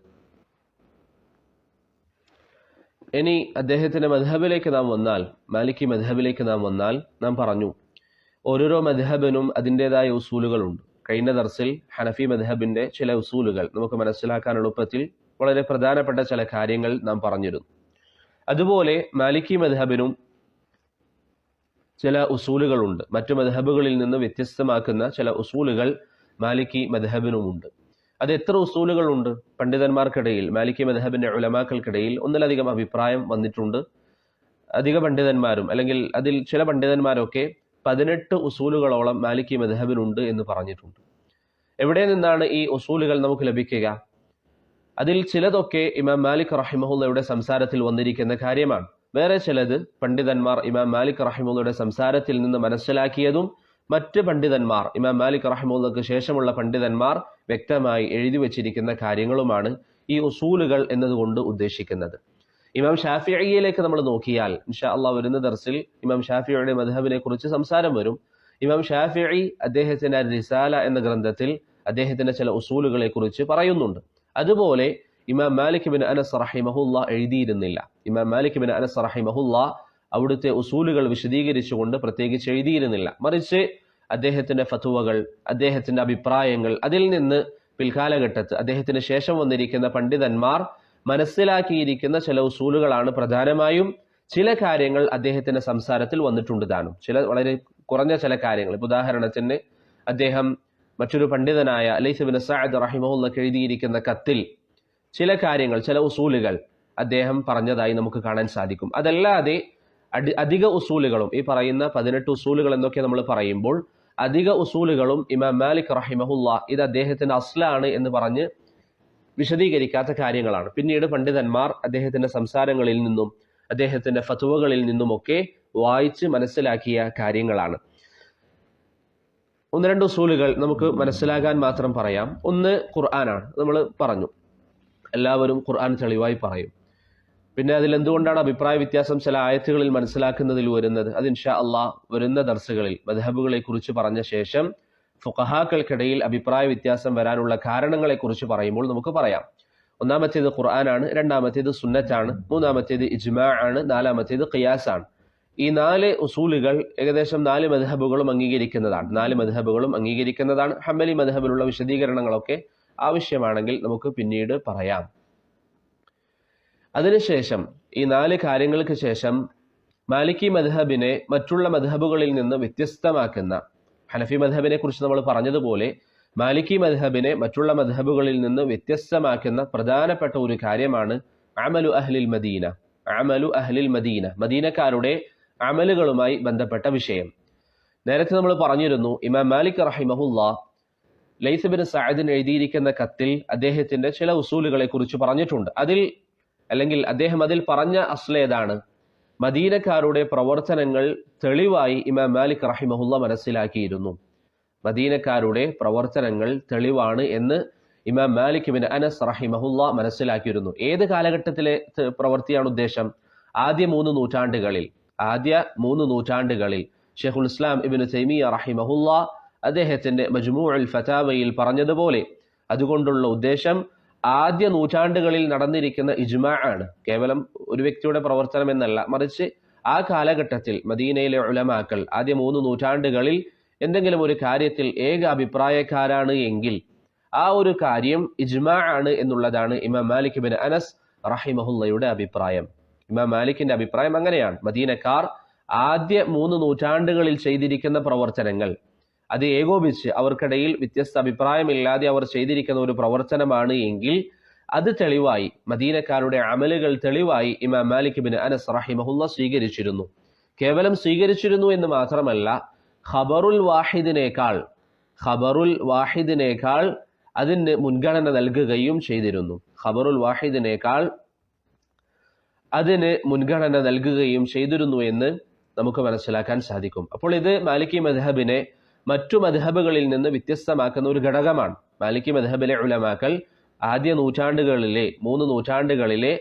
ഇനി അദ്ദേഹത്തിന്റെ മദ്ഹബിലേക്ക് നാം വന്നാൽ, മാലിക്കി മദ്ഹബിലേക്ക് നാം വന്നാൽ, നാം പറഞ്ഞു ഓരോരോ മദ്ഹബിനും അതിൻ്റെതായ ഉസൂലുകളുണ്ട്. കഴിഞ്ഞ ദർസിൽ ഹനഫി മദ്ഹബിന്റെ ചില ഉസൂലുകൾ നമുക്ക് മനസ്സിലാക്കാൻ എളുപ്പത്തിൽ വളരെ പ്രധാനപ്പെട്ട ചില കാര്യങ്ങൾ നാം പറഞ്ഞിരുന്നു. അതുപോലെ മാലിക്കി മദ്ഹബിനും ചില ഉസൂലുകളുണ്ട്. മറ്റു മദ്ഹബുകളിൽ നിന്ന് വ്യത്യസ്തമാക്കുന്ന ചില ഉസൂലുകൾ മാലിക്കി മദ്ഹബിനുമുണ്ട്. അത് എത്ര ഉസൂലുകളുണ്ട്? പണ്ഡിതന്മാർക്കിടയിൽ, മാലിക്കി മദ്ഹബിന്റെ ഉലമാക്കൾക്കിടയിൽ ഒന്നിലധികം അഭിപ്രായം വന്നിട്ടുണ്ട്. അധിക പണ്ഡിതന്മാരും അല്ലെങ്കിൽ അതിൽ ചില പണ്ഡിതന്മാരൊക്കെ 18 ഉസൂലുകളോളം മാലിക്കി മദ്ഹബിനുണ്ട് എന്ന് പറഞ്ഞിട്ടുണ്ട്. എവിടെ നിന്നാണ് ഈ ഉസൂലുകൾ നമുക്ക് ലഭിക്കുക? അതിൽ ചിലതൊക്കെ ഇമാം മാലിക് റഹിമഹുല്ലയുടെ സംസാരത്തിൽ വന്നിരിക്കുന്ന കാര്യമാണ്. വേറെ ചിലത് പണ്ഡിതന്മാർ ഇമാം മാലിക് റഹിമഹുല്ലയുടെ സംസാരത്തിൽ നിന്ന് മനസ്സിലാക്കിയതും മറ്റ് പണ്ഡിതന്മാർ, ഇമാം മാലിക് റഹിമഹുല്ലക്ക് ശേഷമുള്ള പണ്ഡിതന്മാർ വ്യക്തമായി എഴുതി വച്ചിരിക്കുന്ന കാര്യങ്ങളുമാണ് ഈ ഉസൂലുകൾ എന്നതുകൊണ്ട് ഉദ്ദേശിക്കുന്നത്. ഇമാം ഷാഫിഈയിലേക്ക് നമ്മൾ നോക്കിയാൽ, ഇൻഷാ അള്ളാഹ് വരുന്ന ദർസിൽ ഇമാം ഷാഫിഈയുടെ മദ്ഹബിനെ കുറിച്ച് സംസാരം വരും. ഇമാം ഷാഫിഈ അദ്ദേഹത്തിന്റെ റിസാല എന്ന ഗ്രന്ഥത്തിൽ അദ്ദേഹത്തിന്റെ ചില ഉസൂലുകളെ കുറിച്ച് പറയുന്നുണ്ട്. അതുപോലെ ഇമാം മാലിക് ബിൻ അനസ് റഹിമഹുല്ല എഴുതിയിരുന്നില്ല. ഇമാം മാലിക് ബിൻ അനസ് റഹിമഹുല്ല അവിടുത്തെ ഉസൂലുകൾ വിശദീകരിച്ചുകൊണ്ട് പ്രത്യേകിച്ച് എഴുതിയിരുന്നില്ല. മറിച്ച് അദ്ദേഹത്തിന്റെ ഫത്വകൾ, അദ്ദേഹത്തിന്റെ അഭിപ്രായങ്ങൾ, അതിൽ നിന്ന് പിൽക്കാലഘട്ടത്ത് അദ്ദേഹത്തിന് ശേഷം വന്നിരിക്കുന്ന പണ്ഡിതന്മാർ മനസ്സിലാക്കിയിരിക്കുന്ന ചില ഉസൂലുകളാണ് പ്രധാനമായും. ചില കാര്യങ്ങൾ അദ്ദേഹത്തിന്റെ സംസാരത്തിൽ വന്നിട്ടുണ്ട് താനും, ചില വളരെ കുറഞ്ഞ ചില കാര്യങ്ങൾ. ഉദാഹരണത്തിന് അദ്ദേഹം മറ്റൊരു പണ്ഡിതനായ ലൈസ് ബിൻ സഅദ് റഹിമഹുല്ലക്ക് എഴുതിയിരിക്കുന്ന കത്തിൽ ചില കാര്യങ്ങൾ, ചില ഉസൂലുകൾ അദ്ദേഹം പറഞ്ഞതായി നമുക്ക് കാണാൻ സാധിക്കും. അതല്ലാതെ അധിക ഉസൂലുകളും, ഈ പറയുന്ന 18 ഉസൂലുകൾ എന്നൊക്കെ നമ്മൾ പറയുമ്പോൾ അധിക ഉസൂലുകളും ഇമാം മാലിക് റഹിമഹുല്ല ഇത് അദ്ദേഹത്തിന്റെ അസ്ലാണ് എന്ന് പറഞ്ഞ് വിശദീകരിക്കാത്ത കാര്യങ്ങളാണ്. പിന്നീട് പണ്ഡിതന്മാർ അദ്ദേഹത്തിന്റെ സംസാരങ്ങളിൽ നിന്നും അദ്ദേഹത്തിന്റെ ഫത്വകളിൽ നിന്നുമൊക്കെ വായിച്ച് മനസ്സിലാക്കിയ കാര്യങ്ങളാണ്. ഒന്ന് രണ്ട് ഉസൂലുകൾ നമുക്ക് മനസ്സിലാകാൻ മാത്രം പറയാം. ഒന്ന് ഖുർആനാണ്. നമ്മൾ പറഞ്ഞു എല്ലാവരും ഖുർആൻ തെളിവായി പറയും. പിന്നെ അതിൽ എന്തുകൊണ്ടാണ് അഭിപ്രായ വ്യത്യാസം ചില ആയത്തുകളിൽ മനസ്സിലാക്കുന്നതിൽ വരുന്നത്? അത് ഇൻഷാ അള്ളാഹ് വരുന്ന ദർസുകളിൽ മദ്ഹബുകളെ കുറിച്ച് പറഞ്ഞ ശേഷം ഫുഖഹാക്കൾക്കിടയിൽ അഭിപ്രായ വ്യത്യാസം വരാനുള്ള കാരണങ്ങളെ കുറിച്ച് പറയുമ്പോൾ നമുക്ക് പറയാം. ഒന്നാമത്തേത് ഖുർആനാണ്, രണ്ടാമത്തേത് സുന്നത്താണ്, മൂന്നാമത്തേത് ഇജ്മാ ആണ്, നാലാമത്തേത് ഖിയാസ് ആണ്. ഈ 4 ഉസൂലുകൾ ഏകദേശം 4 മദ്ഹബുകളും അംഗീകരിക്കുന്നതാണ്. ഹംബലി മദ്ഹബിലുള്ള വിശദീകരണങ്ങളൊക്കെ ആവശ്യമാണെങ്കിൽ നമുക്ക് പിന്നീട് പറയാം. അതിനുശേഷം ഈ 4 കാര്യങ്ങൾക്ക് ശേഷം മാലിക്കി മദ്ഹബിനെ മറ്റുള്ള മദ്ഹബുകളിൽ നിന്ന് വ്യത്യസ്തമാക്കുന്ന, ഹനഫി മദ്ഹബിനെ കുറിച്ച് നമ്മൾ പറഞ്ഞതുപോലെ മാലിക്കി മദ്ഹബിനെ മറ്റുള്ള മദ്ഹബുകളിൽ നിന്ന് വ്യത്യസ്തമാക്കുന്ന പ്രധാനപ്പെട്ട ഒരു കാര്യമാണ് അമലു അഹ്ലിൽ മദീന, മദീനക്കാരുടെ അമലുകളുമായി ബന്ധപ്പെട്ട വിഷയം. നേരത്തെ നമ്മൾ പറഞ്ഞിരുന്നു, ഇമാം മാലിക് റഹിമഹുല്ലാ ലൈസ് ബിൻ സഅദിന് എഴുതിയിരിക്കുന്ന കത്തിൽ അദ്ദേഹത്തിന്റെ ചില ഉസൂലുകളെ കുറിച്ച് പറഞ്ഞിട്ടുണ്ട്. അദ്ദേഹം അതിൽ പറഞ്ഞ അസ്ലേതാണ്, മദീനക്കാരുടെ പ്രവർത്തനങ്ങൾ തെളിവായി ഇമാം മാലിക് റഹിമഹുല്ല മനസ്സിലാക്കിയിരുന്നു. മദീനക്കാരുടെ പ്രവർത്തനങ്ങൾ തെളിവാണ് എന്ന് ഇമാം മാലിക് ബിൻ അനസ് റഹിമഹുല്ല മനസ്സിലാക്കിയിരുന്നു. ഏത് കാലഘട്ടത്തിലെ പ്രവൃത്തിയാണ് ഉദ്ദേശം? ആദ്യ 3 നൂറ്റാണ്ടുകളിൽ ഷെയ്ഖുൽ ഇസ്ലാം ഇബ്നു തൈമിയ്യ റഹിമഹുല്ല അദ്ദേഹത്തിന്റെ മജ്മൂഉൽ ഫതാവയിൽ പറഞ്ഞതുപോലെ, അതുകൊണ്ടുള്ള ഉദ്ദേശം ആദ്യ നൂറ്റാണ്ടുകളിൽ നടന്നിരിക്കുന്ന ഇജ്മാ ആണ്. കേവലം ഒരു വ്യക്തിയുടെ പ്രവർത്തനം എന്നല്ല, മറിച്ച് ആ കാലഘട്ടത്തിൽ മദീനയിലെ ഉലമാക്കൾ ആദ്യ 3 നൂറ്റാണ്ടുകളിൽ എന്തെങ്കിലും ഒരു കാര്യത്തിൽ ഏക അഭിപ്രായക്കാരാണ് എങ്കിൽ ആ ഒരു കാര്യം ഇജ്മാ ആണ് എന്നുള്ളതാണ് ഇമാം മാലിക് ബിൻ അനസ് റഹിമഹുല്ലയുടെ അഭിപ്രായം. ഇമാം മാലിക്കിന്റെ അഭിപ്രായം അങ്ങനെയാണ്. മദീനക്കാർ ആദ്യ 3 നൂറ്റാണ്ടുകളിൽ ചെയ്തിരിക്കുന്ന പ്രവർത്തനങ്ങൾ അത് ഏകോപിച്ച് അവർക്കിടയിൽ വ്യത്യസ്ത അഭിപ്രായമില്ലാതെ അവർ ചെയ്തിരിക്കുന്ന ഒരു പ്രവർത്തനമാണ് എങ്കിൽ അത് തെളിവായി, മദീനക്കാരുടെ അമലുകൾ തെളിവായി ഇമാം മാലിക് ബിൻ അനസ് റഹിമഹുല്ല സ്വീകരിച്ചിരുന്നു. കേവലം സ്വീകരിച്ചിരുന്നു എന്ന് മാത്രമല്ല, ഖബറുൽ വാഹിദിനേക്കാൾ അതിന് മുൻഗണന നൽകുകയും ചെയ്തിരുന്നു. ഖബറുൽ വാഹിദിനേക്കാൾ അതിന് മുൻഗണന നൽകുകയും ചെയ്തിരുന്നു എന്ന് നമുക്ക് മനസ്സിലാക്കാൻ സാധിക്കും. അപ്പോൾ ഇത് മാലിക്കി മദ്ഹബിനെ മറ്റു മദ്ഹബുകളിൽ നിന്ന് വ്യത്യസ്തമാക്കുന്ന ഒരു ഘടകമാണ്. മാലിക്കി മദ്ഹബിലെ ഉലമാക്കൾ ആദ്യ നൂറ്റാണ്ടുകളിലെ 3 നൂറ്റാണ്ടുകളിലെ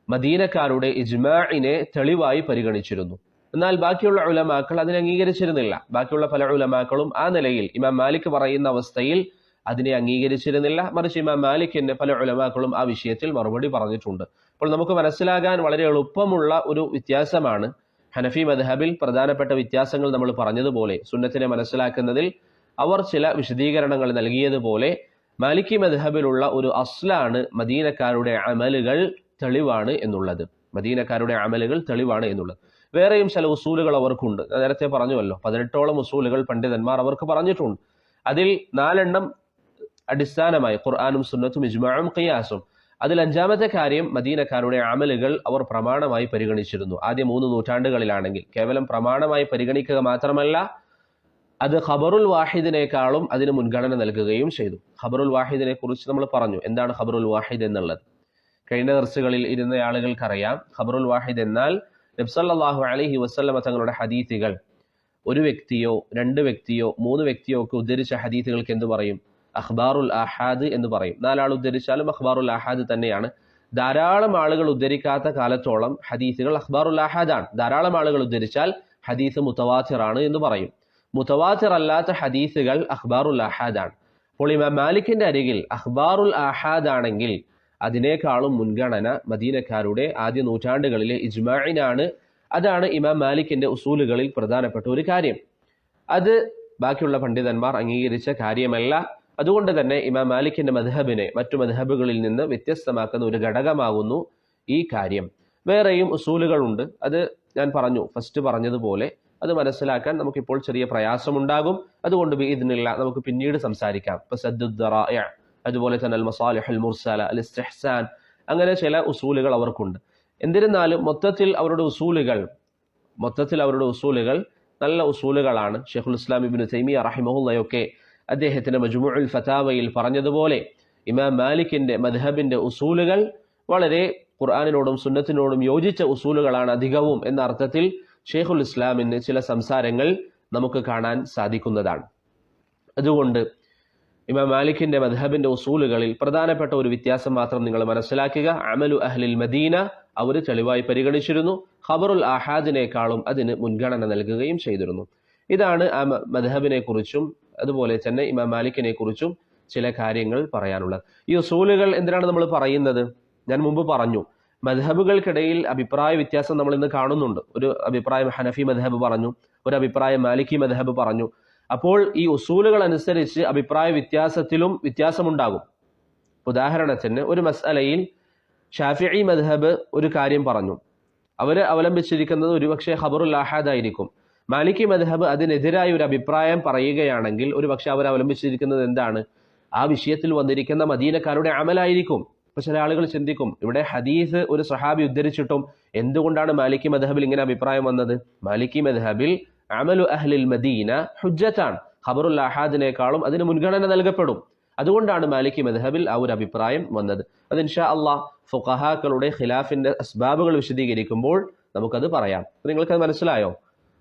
മദീനക്കാരുടെ ഇജ്മാഇനെ തെളിവായി പരിഗണിച്ചിരുന്നു. എന്നാൽ ബാക്കിയുള്ള ഉലമാക്കൾ അതിനെ അംഗീകരിച്ചിരുന്നില്ല. ബാക്കിയുള്ള പല ഉലമാക്കളും ആ നിലയിൽ ഇമാം മാലിക് പറയുന്ന അവസ്ഥയിൽ അതിനെ അംഗീകരിച്ചിരുന്നില്ല. മറിച്ച് ഇമാം മാലിക്കിന്റെ പല ഉലമാക്കളും ആ വിഷയത്തിൽ മറുപടി പറഞ്ഞിട്ടുണ്ട്. അപ്പോൾ നമുക്ക് മനസ്സിലാകാൻ വളരെ എളുപ്പമുള്ള ഒരു വ്യത്യാസമാണ് ഹനഫി മദ്ഹബിൽ പ്രധാനപ്പെട്ട വ്യത്യാസങ്ങൾ നമ്മൾ പറഞ്ഞതുപോലെ സുന്നത്തിനെ മനസ്സിലാക്കുന്നതിൽ അവർ ചില വിശദീകരണങ്ങൾ നൽകിയതുപോലെ മാലിക്കി മദ്ഹബിലുള്ള ഒരു അസ്ലാണ് മദീനക്കാരുടെ അമലുകൾ തെളിവാണ് എന്നുള്ളത്. വേറെയും ചില ഉസൂലുകൾ അവർക്കുണ്ട്. നേരത്തെ പറഞ്ഞുവല്ലോ, 18ഓളം ഉസൂലുകൾ പണ്ഡിതന്മാർ അവർക്ക് പറഞ്ഞിട്ടുണ്ട്. അതിൽ 4 എണ്ണം അടിസ്ഥാനമായി ഖുർആനും സുന്നത്തും ഇജ്മാഉം ഖിയാസും. അതിൽ 5ാമത്തെ കാര്യം മദീനക്കാരുടെ അമലുകൾ അവർ പ്രമാണമായി പരിഗണിച്ചിരുന്നു. ആദ്യ 3 നൂറ്റാണ്ടുകളിലാണെങ്കിൽ കേവലം പ്രമാണമായി പരിഗണിക്കുക മാത്രമല്ല, അത് ഖബറുൽ വാഹിദിനേക്കാളും അതിന് മുൻഗണന നൽകുകയും ചെയ്തു. ഖബറുൽ വാഹിദിനെ കുറിച്ച് നമ്മൾ പറഞ്ഞു. എന്താണ് ഖബറുൽ വാഹിദ് എന്നുള്ളത്? കഴിഞ്ഞ ദർസുകളിൽ ഇരുന്ന ആളുകൾക്കറിയാം. ഖബറുൽ വാഹിദ് എന്നാൽ നബി സല്ലല്ലാഹു അലൈഹി വസല്ലമ തങ്ങളുടെ ഹദീസുകൾ ഒരു വ്യക്തിയോ 2 വ്യക്തിയോ 3 വ്യക്തിയോ ഒക്കെ ഉദ്ധരിച്ച ഹദീസുകൾക്ക് എന്ത് പറയും? അഖ്ബാറുൽ ആഹാദ് എന്ന് പറയും. 4 ആൾ ഉദ്ധരിച്ചാലും അഖ്ബാറുൽ ആഹാദ് തന്നെയാണ്. ധാരാളം ആളുകൾ ഉദ്ധരിക്കാത്ത കാലത്തോളം ഹദീസുകൾ അഖ്ബാറുൽ ആഹാദാണ്. ധാരാളം ആളുകൾ ഉദ്ധരിച്ചാൽ ഹദീസ് മുതവാത്തിറാണ് എന്ന് പറയും. മുതവാത്തിർ അല്ലാത്ത ഹദീസുകൾ അഖ്ബാറുൽ ആഹാദാണ്. അപ്പോൾ ഇമാം മാലിക്കിന്റെ അരികിൽ അഖ്ബാറുൽ ആഹാദ് ആണെങ്കിൽ അതിനേക്കാളും മുൻഗണന മദീനക്കാരുടെ ആദ്യ നൂറ്റാണ്ടുകളിലെ ഇജ്മാഇനാണ്. അതാണ് ഇമാം മാലിക്കിന്റെ ഉസൂലുകളിൽ പ്രധാനപ്പെട്ട ഒരു കാര്യം. അത് ബാക്കിയുള്ള പണ്ഡിതന്മാർ അംഗീകരിച്ച കാര്യമല്ല. അതുകൊണ്ട് തന്നെ ഇമാം മാലിക്കിന്റെ മദ്ഹബിനെ മറ്റു മദ്ഹബുകളിൽ നിന്ന് വ്യത്യസ്തമാക്കുന്ന ഒരു ഘടകമാകുന്നു ഈ കാര്യം. വേറെയും ഉസൂലുകളുണ്ട്. അത് ഞാൻ പറഞ്ഞു, ഫസ്റ്റ് പറഞ്ഞതുപോലെ അത് മനസ്സിലാക്കാൻ നമുക്കിപ്പോൾ ചെറിയ പ്രയാസമുണ്ടാകും. അതുകൊണ്ട് ബിഇദ്നില്ലാ നമുക്ക് പിന്നീട് സംസാരിക്കാം. ഇപ്പൊ സദ്ദുദ് ദറാഇഅ, അതുപോലെ തന്നെ അൽ മസാലിഹുൽ മുർസല, അൽ ഇസ്തിഹ്സാൻ, അങ്ങനെ ചില ഉസൂലുകൾ അവർക്കുണ്ട്. എന്നിരുന്നാലും മൊത്തത്തിൽ അവരുടെ ഉസൂലുകൾ നല്ല ഉസൂലുകളാണ്. ഷെയ്ഖുൽ ഇസ്ലാം ഇബ്നു തൈമിയ്യ റഹിമഹുള്ളയൊക്കെ അദ്ദേഹത്തിന്റെ മജ്മുഉൽ ഫതാവയിൽ പറഞ്ഞതുപോലെ ഇമാം മാലിക്കിന്റെ മദ്ഹബിന്റെ ഉസൂലുകൾ വളരെ ഖുർആനിനോടും സുന്നത്തിനോടും യോജിച്ച ഉസൂലുകളാണ് അധികവും എന്ന അർത്ഥത്തിൽ ഷെയ്ഖുൽ ഇസ്ലാമിന് ചില സംസാരങ്ങൾ നമുക്ക് കാണാൻ സാധിക്കുന്നതാണ്. അതുകൊണ്ട് ഇമാം മാലിക്കിന്റെ മദ്ഹബിന്റെ ഉസൂലുകളിൽ പ്രധാനപ്പെട്ട ഒരു വ്യത്യാസം മാത്രം നിങ്ങൾ മനസ്സിലാക്കുക. അമലു അഹ്ലിൽ മദീന അവർ തെളിവായി പരിഗണിച്ചിരുന്നു. ഖബറുൽ ആഹാദിനേക്കാളും അതിന് മുൻഗണന നൽകുകയും ചെയ്തിരുന്നു. ഇതാണ് ആ മദ്ഹബിനെ കുറിച്ചും അതുപോലെ തന്നെ ഇമാം മാലിക്കിനെ കുറിച്ചും ചില കാര്യങ്ങൾ പറയാനുള്ളത്. ഈ ഉസൂലുകൾ എന്തിനാണ് നമ്മൾ പറയുന്നത്? ഞാൻ മുമ്പ് പറഞ്ഞു, മദ്ഹബുകൾക്കിടയിൽ അഭിപ്രായ വ്യത്യാസം നമ്മൾ ഇന്ന് കാണുന്നുണ്ട്. ഒരു അഭിപ്രായം ഹനഫി മദ്ഹബ് പറഞ്ഞു, ഒരു അഭിപ്രായം മാലിക്കി മദ്ഹബ് പറഞ്ഞു. അപ്പോൾ ഈ ഉസൂലുകൾ അനുസരിച്ച് അഭിപ്രായ വ്യത്യാസത്തിലും വ്യത്യാസമുണ്ടാകും. ഉദാഹരണത്തിന് ഒരു മസ്അലയിൽ ഷാഫിഈ മദ്ഹബ് ഒരു കാര്യം പറഞ്ഞു, അവര് അവലംബിച്ചിരിക്കുന്നത് ഒരുപക്ഷെ ഖബറുൽ ആഹാദ് ആയിരിക്കും. മാലിക്കി മദ്ഹബ് അതിനെതിരായ ഒരു അഭിപ്രായം പറയുകയാണെങ്കിൽ ഒരുപക്ഷെ അവർ അവലംബിച്ചിരിക്കുന്നത് എന്താണ്? ആ വിഷയത്തിൽ വന്നിരിക്കുന്ന മദീനക്കാരുടെ അമലായിരിക്കും. ഇപ്പൊ ചില ആളുകൾ ചിന്തിക്കും, ഇവിടെ ഹദീസ് ഒരു സഹാബി ഉദ്ധരിച്ചിട്ടും എന്തുകൊണ്ടാണ് മാലിക്കി മദ്ഹബിൽ ഇങ്ങനെ അഭിപ്രായം വന്നത്? മാലിക്കി മദ്ഹബിൽ അമലു അഹ്ലിൽ മദീന ഹുജ്ജത്താണ്. ഖബറുൽ ആഹാദിനേക്കാളും അതിന് മുൻഗണന നൽകപ്പെടും. അതുകൊണ്ടാണ് മാലിക്കി മദ്ഹബിൽ ആ ഒരു അഭിപ്രായം വന്നത്. അത് ഇൻഷാ അള്ളാഹ് ഫുഖഹാക്കളുടെ ഖിലാഫിന്റെ അസ്ബാബുകൾ വിശദീകരിക്കുമ്പോൾ നമുക്കത് പറയാം. നിങ്ങൾക്കത് മനസ്സിലായോ?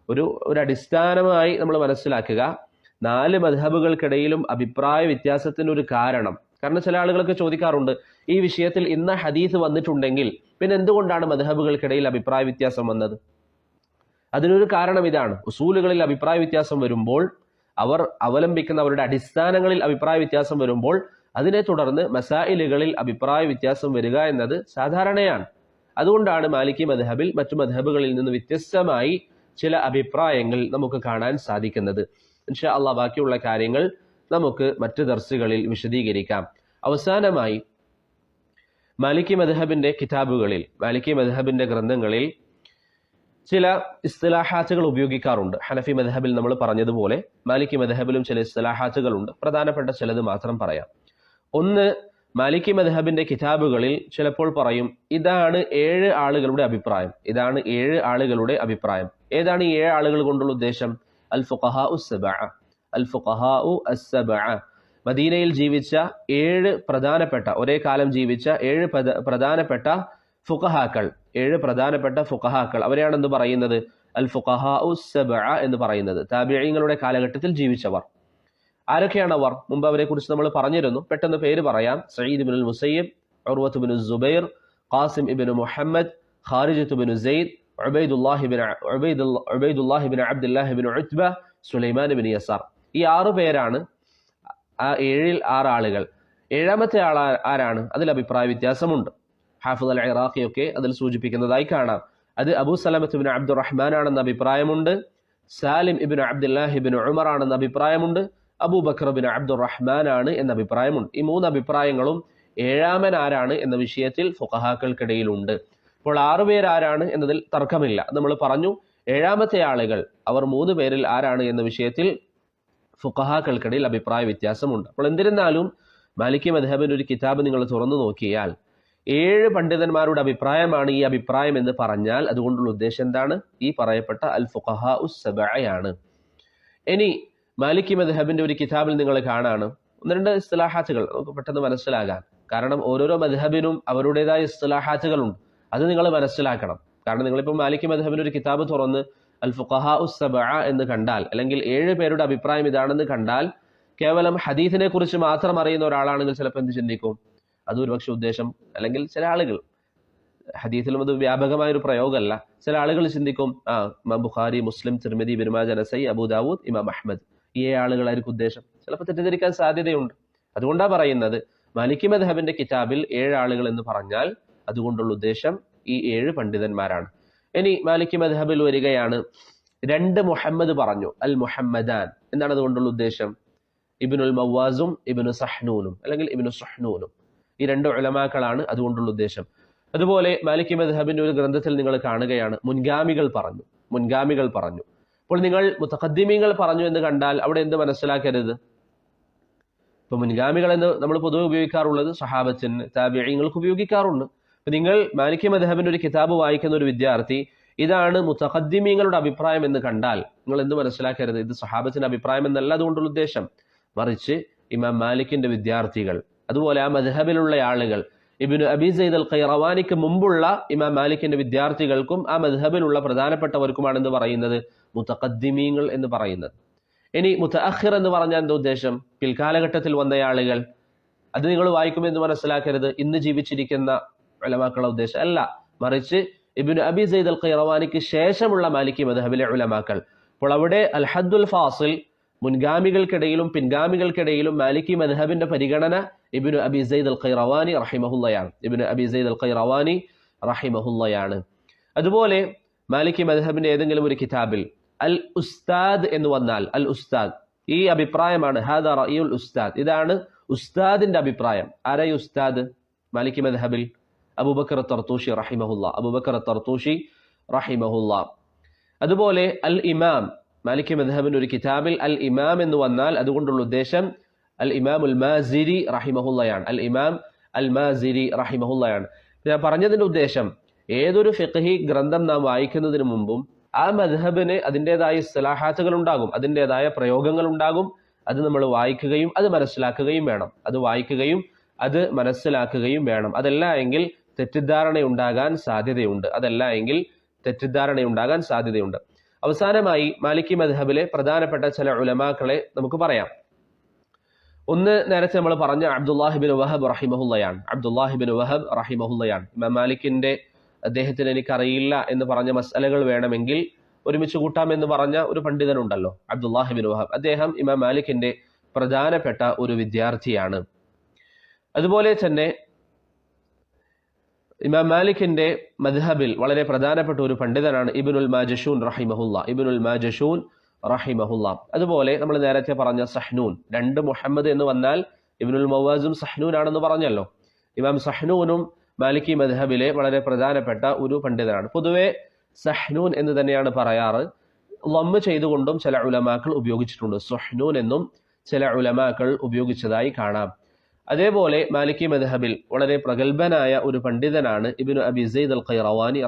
ഒരു അടിസ്ഥാനമായി നമ്മൾ മനസ്സിലാക്കുക, 4 മദ്ഹബുകൾക്കിടയിലും അഭിപ്രായ വ്യത്യാസത്തിന് ഒരു കാരണം ചില ആളുകളൊക്കെ ചോദിക്കാറുണ്ട്, ഈ വിഷയത്തിൽ ഇന്ന ഹദീസ് വന്നിട്ടുണ്ടെങ്കിൽ പിന്നെ എന്തുകൊണ്ടാണ് മദ്ഹബുകൾക്കിടയിൽ അഭിപ്രായ വ്യത്യാസം വന്നത്? അതിനൊരു കാരണം ഇതാണ്. ഉസൂലുകളിൽ അഭിപ്രായ വ്യത്യാസം വരുമ്പോൾ, അവർ അവലംബിക്കുന്ന അവരുടെ അടിസ്ഥാനങ്ങളിൽ അഭിപ്രായ വ്യത്യാസം വരുമ്പോൾ അതിനെ തുടർന്ന് മസായിലുകളിൽ അഭിപ്രായ വ്യത്യാസം വരിക എന്നത് സാധാരണയാണ്. അതുകൊണ്ടാണ് മാലിക്കി മദ്ഹബിൽ മറ്റു മദ്ഹബുകളിൽ നിന്ന് വ്യത്യസ്തമായി ചില അഭിപ്രായങ്ങൾ നമുക്ക് കാണാൻ സാധിക്കുന്നത്. ഇൻഷാ അള്ളാഹ് ബാക്കിയുള്ള കാര്യങ്ങൾ നമുക്ക് മറ്റു ദർസുകളിൽ വിശദീകരിക്കാം. അവസാനമായി മാലിക്കി മദ്ഹബിന്റെ കിതാബുകളിൽ, മാലിക്കി മദ്ഹബിന്റെ ഗ്രന്ഥങ്ങളിൽ ചില ഇസ്തിലാഹാത്തുകൾ ഉപയോഗിക്കാറുണ്ട്. ഹനഫി മദ്ഹബിൽ നമ്മൾ പറഞ്ഞതുപോലെ മാലിക്കി മദ്ഹബിലും ചില ഇസ്തിലാഹാത്തുകളുണ്ട്. പ്രധാനപ്പെട്ട ചിലത് മാത്രം പറയാം. ഒന്ന്, മാലിക്കി മദ്ഹബിന്റെ കിതാബുകളിൽ ചിലപ്പോൾ പറയും, ഇതാണ് 7 ആളുകളുടെ അഭിപ്രായം, ഇതാണ് 7 ആളുകളുടെ അഭിപ്രായം. ഏതാണ് ഈ 7 ആളുകൾ കൊണ്ടുള്ള ഉദ്ദേശം? അൽ ഫുഖഹാഉ അസ്സബഅ, അൽ ഫുഖഹാഉ അസ്സബഅ, മദീനയിൽ ജീവിച്ച 7 പ്രധാനപ്പെട്ട, ഒരേ കാലം ജീവിച്ച 7 പ്രധാനപ്പെട്ട ഫുഖഹാക്കൾ, 7 പ്രധാനപ്പെട്ട ഫുഖഹാക്കൾ, അവരെയാണെന്ന് പറയുന്നത് അൽ ഫുഖഹാഉ അസ്സബഅ എന്ന് പറയുന്നത്. താബിഈങ്ങളുടെ കാലഘട്ടത്തിൽ ജീവിച്ചവർ. ആരൊക്കെയാണ് അവർ? മുമ്പ് അവരെ കുറിച്ച് നമ്മൾ പറഞ്ഞിരുന്നു. പെട്ടെന്ന് പേര് പറയാം. Saeed ibnul Musayyib, Urwah ibn Zubair, Qasim ibn Muhammad, Kharijah ibn Zaid, Ubaidullah ibn Abdullah ibn Utba, Sulaiman ibn Yasar. ഈ 6 പേരാണ് ആ 7-ൽ 6 ആളുകൾ. 7-മത്തെ ആൾ ആരാണ്? അതിൽ അഭിപ്രായ വ്യത്യാസമുണ്ട്. ഹാഫിദ് അൽ ഇറാഖിയൊക്കെ അതിൽ സൂചിപ്പിക്കുന്നതായി കാണാം. അത് അബൂ സലമത്ത് ഇബ്നു അബ്ദുറഹ്മാൻ ആണെന്ന അഭിപ്രായമുണ്ട്. സാലിം ഇബ്നു അബ്ദുല്ലാഹ് ഇബ്നു ഉമർ ആണെന്ന അഭിപ്രായമുണ്ട്. അബൂബക്കർ ബിൻ അബ്ദുറഹ്മാൻ ആണ് എന്ന അഭിപ്രായമുണ്ട്. ഈ 3 അഭിപ്രായങ്ങളും 7-മൻ ആരാണ് എന്ന വിഷയത്തിൽ ഫുഖഹാക്കൾക്കിടയിലുണ്ട്. അപ്പോൾ 6 പേരാരാണ് എന്നതിൽ തർക്കമില്ല. നമ്മൾ പറഞ്ഞു 7-മത്തെ ആളുകൾ അവർ 3 പേരിൽ ആരാണ് എന്ന വിഷയത്തിൽ ഫുഖഹാക്കൾക്കിടയിൽ അഭിപ്രായ വ്യത്യാസമുണ്ട്. അപ്പോൾ എന്നിരുന്നാലും മാലിക്കി മദ്ഹബിന്റെ ഒരു കിതാബ് നിങ്ങൾ തുറന്നു നോക്കിയാൽ 7 പണ്ഡിതന്മാരുടെ അഭിപ്രായമാണ് ഈ അഭിപ്രായം എന്ന് പറഞ്ഞാൽ അതുകൊണ്ടുള്ള ഉദ്ദേശം എന്താണ്? ഈ പറയപ്പെട്ട അൽ ഫുഖഹാഉ അസ്സബഅയാണ്. ഇനി മാലിക്കി മദ്ഹബിന്റെ ഒരു കിതാബിൽ നിങ്ങൾ കാണാണ് 1-2 ഇസ്തിലാഹാത്തുകൾ നമുക്ക് പെട്ടെന്ന് മനസ്സിലാകാൻ. കാരണം ഓരോരോ മദ്ഹബിനും അവരുടേതായ ഇസ്തിലാഹാത്തുകളുണ്ട്. അത് നിങ്ങൾ മനസ്സിലാക്കണം. കാരണം നിങ്ങളിപ്പോൾ മാലിക്കി മദ്ഹബിന്റെ ഒരു കിതാബ് തുറന്ന് അൽ ഫുഖഹാഉ അസ്സബഅ എന്ന് കണ്ടാൽ, അല്ലെങ്കിൽ 7 പേരുടെ അഭിപ്രായം ഇതാണെന്ന് കണ്ടാൽ, കേവലം ഹദീസിനെ കുറിച്ച് മാത്രം അറിയുന്ന ഒരാളാണെങ്കിൽ ചിലപ്പോൾ എന്ത് ചിന്തിക്കും? അത് ഒരുപക്ഷെ ഉദ്ദേശം, അല്ലെങ്കിൽ ചില ആളുകൾ, ഹദീസിലും അത് വ്യാപകമായ ഒരു പ്രയോഗമല്ല, ചില ആളുകൾ ചിന്തിക്കും ഇമാം ബുഖാരി, മുസ്ലിം, തിർമിദി, ഇബ്നു മാജ, നസഈ, അബൂ ദാവൂദ്, ഇമാം അഹ്മദ്, ഈ 7 ആളുകളായിരിക്കും ഉദ്ദേശം. ചിലപ്പോൾ തെറ്റിദ്ധരിക്കാൻ സാധ്യതയുണ്ട്. അതുകൊണ്ടാണ് പറയുന്നത് മാലിക്കി മദ്ഹബിന്റെ കിതാബിൽ 7 ആളുകൾ എന്ന് പറഞ്ഞാൽ അതുകൊണ്ടുള്ള ഉദ്ദേശം ഈ 7 പണ്ഡിതന്മാരാണ്. ഇനി മാലിക്കി മദ്ഹബിൽ വരികയാണ് 2 മുഹമ്മദ് പറഞ്ഞു, അൽ മുഹമ്മദാൻ. എന്താണ് അതുകൊണ്ടുള്ള ഉദ്ദേശം? ഇബ്നുൽ മവാസും ഇബ്നു സഹ്നൂനും അല്ലെങ്കിൽ ഇബ്നു സുഹ്നൂനും, ഈ 2 ഉലമാക്കളാണ് അതുകൊണ്ടുള്ള ഉദ്ദേശം. അതുപോലെ മാലിക്കി മദ്ഹബിന്റെ ഒരു ഗ്രന്ഥത്തിൽ നിങ്ങൾ കാണുകയാണ് മുൻഗാമികൾ പറഞ്ഞു, മുൻഗാമികൾ പറഞ്ഞു. അപ്പോൾ നിങ്ങൾ മുതഖദ്ദിമീങ്ങൾ പറഞ്ഞു എന്ന് കണ്ടാൽ അവിടെ എന്ത് മനസ്സിലാക്കരുത്? ഇപ്പൊ മുൻഗാമികൾ എന്ന് നമ്മൾ പൊതുവെ ഉപയോഗിക്കാറുള്ളത് സഹാബത്തിന്, താബിഈങ്ങൾക്ക് ഉപയോഗിക്കാറുണ്ട്. അപ്പൊ നിങ്ങൾ മാലിക്കി മദ്ഹബിന്റെ ഒരു കിതാബ് വായിക്കുന്ന ഒരു വിദ്യാർത്ഥി ഇതാണ് മുതഖദ്ദിമീങ്ങളുടെ അഭിപ്രായം എന്ന് കണ്ടാൽ നിങ്ങൾ എന്ത് മനസ്സിലാക്കരുത്? ഇത് സഹാബത്തിന്റെ അഭിപ്രായം എന്നല്ല അതുകൊണ്ടുള്ള ഉദ്ദേശം. മറിച്ച് ഇമാം മാലിക്കിന്റെ വിദ്യാർത്ഥികൾ, അതുപോലെ ആ മദ്ഹബിലുള്ള ആളുകൾ, ഇബ്നു അബീ സഈദ് അൽ ഖൈറവാനിക്ക് മുമ്പുള്ള ഇമാം മാലിക്കിന്റെ വിദ്യാർത്ഥികൾക്കും ആ മദ്ഹബിലുള്ള പ്രധാനപ്പെട്ടവർക്കുമാണ് എന്ത് പറയുന്നത്? മുതഖദ്ദിമീങ്ങൾ എന്ന് പറയുന്നത്. ഇനി മുതഅഖിർ എന്ന് പറഞ്ഞാൽ എന്താ ഉദ്ദേശം? പിൽക്കാലഘട്ടത്തിൽ വന്ന ആളുകൾ. അത് നിങ്ങൾ വായിക്കുമ്പോൾ എന്ത് മനസ്സിലാക്കരുത്? ഇന്ന് ജീവിച്ചിരിക്കുന്ന ഉലമാക്കളുടെ ഉദ്ദേശം അല്ല, മറിച്ച് ഇബ്നു അബീ സഈദ് അൽ ഖൈറവാനിക്ക് ശേഷമുള്ള മാലിക്കി മദ്ഹബിലെ ഉലമാക്കൾ. അപ്പോൾ അവിടെ അൽ ഹദ്ദുൽ ഫാസിൽ, മുൻഗാമികൾക്കിടയിലും പിൻഗാമികൾക്കിടയിലും മാലിക്കി മദ്ഹബിന്റെ പരിഗണന ഇബ്നു അബീ സഈദ് അൽ ഖൈറവാനി റഹിമഹുള്ളയാണ്. ഇബ്നു അബീ സഈദ് അൽ ഖൈറവാനി റഹിമഹുള്ളയാണ്. അതുപോലെ മാലിക്കി മദ്ഹബിന്റെ ഏതെങ്കിലും ഒരു കിതാബിൽ അൽ ഉസ്താദ് എന്ന് വന്നാൽ, അൽ ഉസ്താദ്, ഈ അഭിപ്രായമാണ് ഹാദാ റഅയുൽ ഉസ്താദ്, ഇതാണ് ഉസ്താദിന്റെ അഭിപ്രായം. ആരായി ഉസ്താദ് മാലിക്കി മദ്ഹബിൽ? അബൂബക്കർ തർത്തൂഷി റഹിമഹുല്ലാ, അബൂബക്കർ തർത്തൂഷി റഹിമഹുല്ലാ. അതുപോലെ അൽ ഇമാം, മാലിക്കി മദ്ഹബിന്റെ ഒരു കിതാബിൽ അൽ ഇമാം എന്ന് വന്നാൽ അതുകൊണ്ടുള്ള ഉദ്ദേശം അൽ ഇമാം അൽ മാസിരി റഹിമഹുല്ലയാണ്. അൽ ഇമാം അൽ മാസിരി റഹിമഹുല്ലയാണ്. ഞാൻ പറഞ്ഞതിന്റെ ഉദ്ദേശം, ഏതൊരു ഫിഖ്ഹി ഗ്രന്ഥം നാം വായിക്കുന്നതിന് മുമ്പും ആ മദ്ഹബിന് അതിൻ്റെതായ ഇസ്തിലാഹാത്തുകൾ ഉണ്ടാകും, അതിൻ്റെതായ പ്രയോഗങ്ങൾ ഉണ്ടാകും. അത് നമ്മൾ വായിക്കുകയും അത് മനസ്സിലാക്കുകയും വേണം. അത് വായിക്കുകയും അത് മനസ്സിലാക്കുകയും വേണം. അതല്ല എങ്കിൽ തെറ്റിദ്ധാരണയുണ്ടാകാൻ സാധ്യതയുണ്ട്. അവസാനമായി മാലിക്കി മദ്ഹബിലെ പ്രധാനപ്പെട്ട ചില ഉലമാക്കളെ നമുക്ക് പറയാം. ഒന്ന് നേരത്തെ നമ്മൾ പറഞ്ഞ അബ്ദുല്ലാഹി ഇബ്നു വഹബ് റഹിമഹുല്ലയാണ്. അബ്ദുല്ലാഹി ഇബ്നു വഹബ് റഹിമഹുല്ലയാണ്. ഇമാം മാലിക്കിന്റെ, അദ്ദേഹത്തിന് എനിക്കറിയില്ല എന്ന് പറഞ്ഞ മസ്അലകൾ വേണമെങ്കിൽ ഒരുമിച്ച് കൂട്ടാമെന്ന് പറഞ്ഞ ഒരു പണ്ഡിതനുണ്ടല്ലോ, അബ്ദുല്ലാഹി ഇബ്നു വഹബ്. അദ്ദേഹം ഇമാം മാലിക്കിന്റെ പ്രധാനപ്പെട്ട ഒരു വിദ്യാർത്ഥിയാണ്. അതുപോലെ തന്നെ ഇമാം മാലിക്കിന്റെ മദ്ഹബിൽ വളരെ പ്രധാനപ്പെട്ട ഒരു പണ്ഡിതനാണ് ഇബ്നുൽ മാജശൂൻ റഹിമഹുല്ല. അതുപോലെ നമ്മൾ നേരത്തെ പറഞ്ഞ സഹ്നൂൻ, രണ്ട് മുഹമ്മദ് എന്ന് വന്നാൽ ഇബ്നുൽ മവാസും സഹ്നൂൻ ആണെന്ന് പറഞ്ഞല്ലോ. ഇമാം സഹ്നൂനും മാലിക്കി മദ്ഹബിലെ വളരെ പ്രധാനപ്പെട്ട ഒരു പണ്ഡിതനാണ്. പൊതുവെ സഹ്നൂൻ എന്ന് തന്നെയാണ് പറയാറ്. ലമ്മ് ചെയ്തുകൊണ്ടും ചില ഉലമാക്കൾ ഉപയോഗിച്ചിട്ടുണ്ട്. സഹ്നൂൻ എന്നും ചില ഉലമാക്കൾ ഉപയോഗിച്ചതായി കാണാം. അതേപോലെ മാലിക്കി മദ്ഹബിൽ വളരെ പ്രഗത്ഭനായ ഒരു പണ്ഡിതനാണ് ഇബ്നു അബി സയ്ദ് അൽ ഖൈറവാനി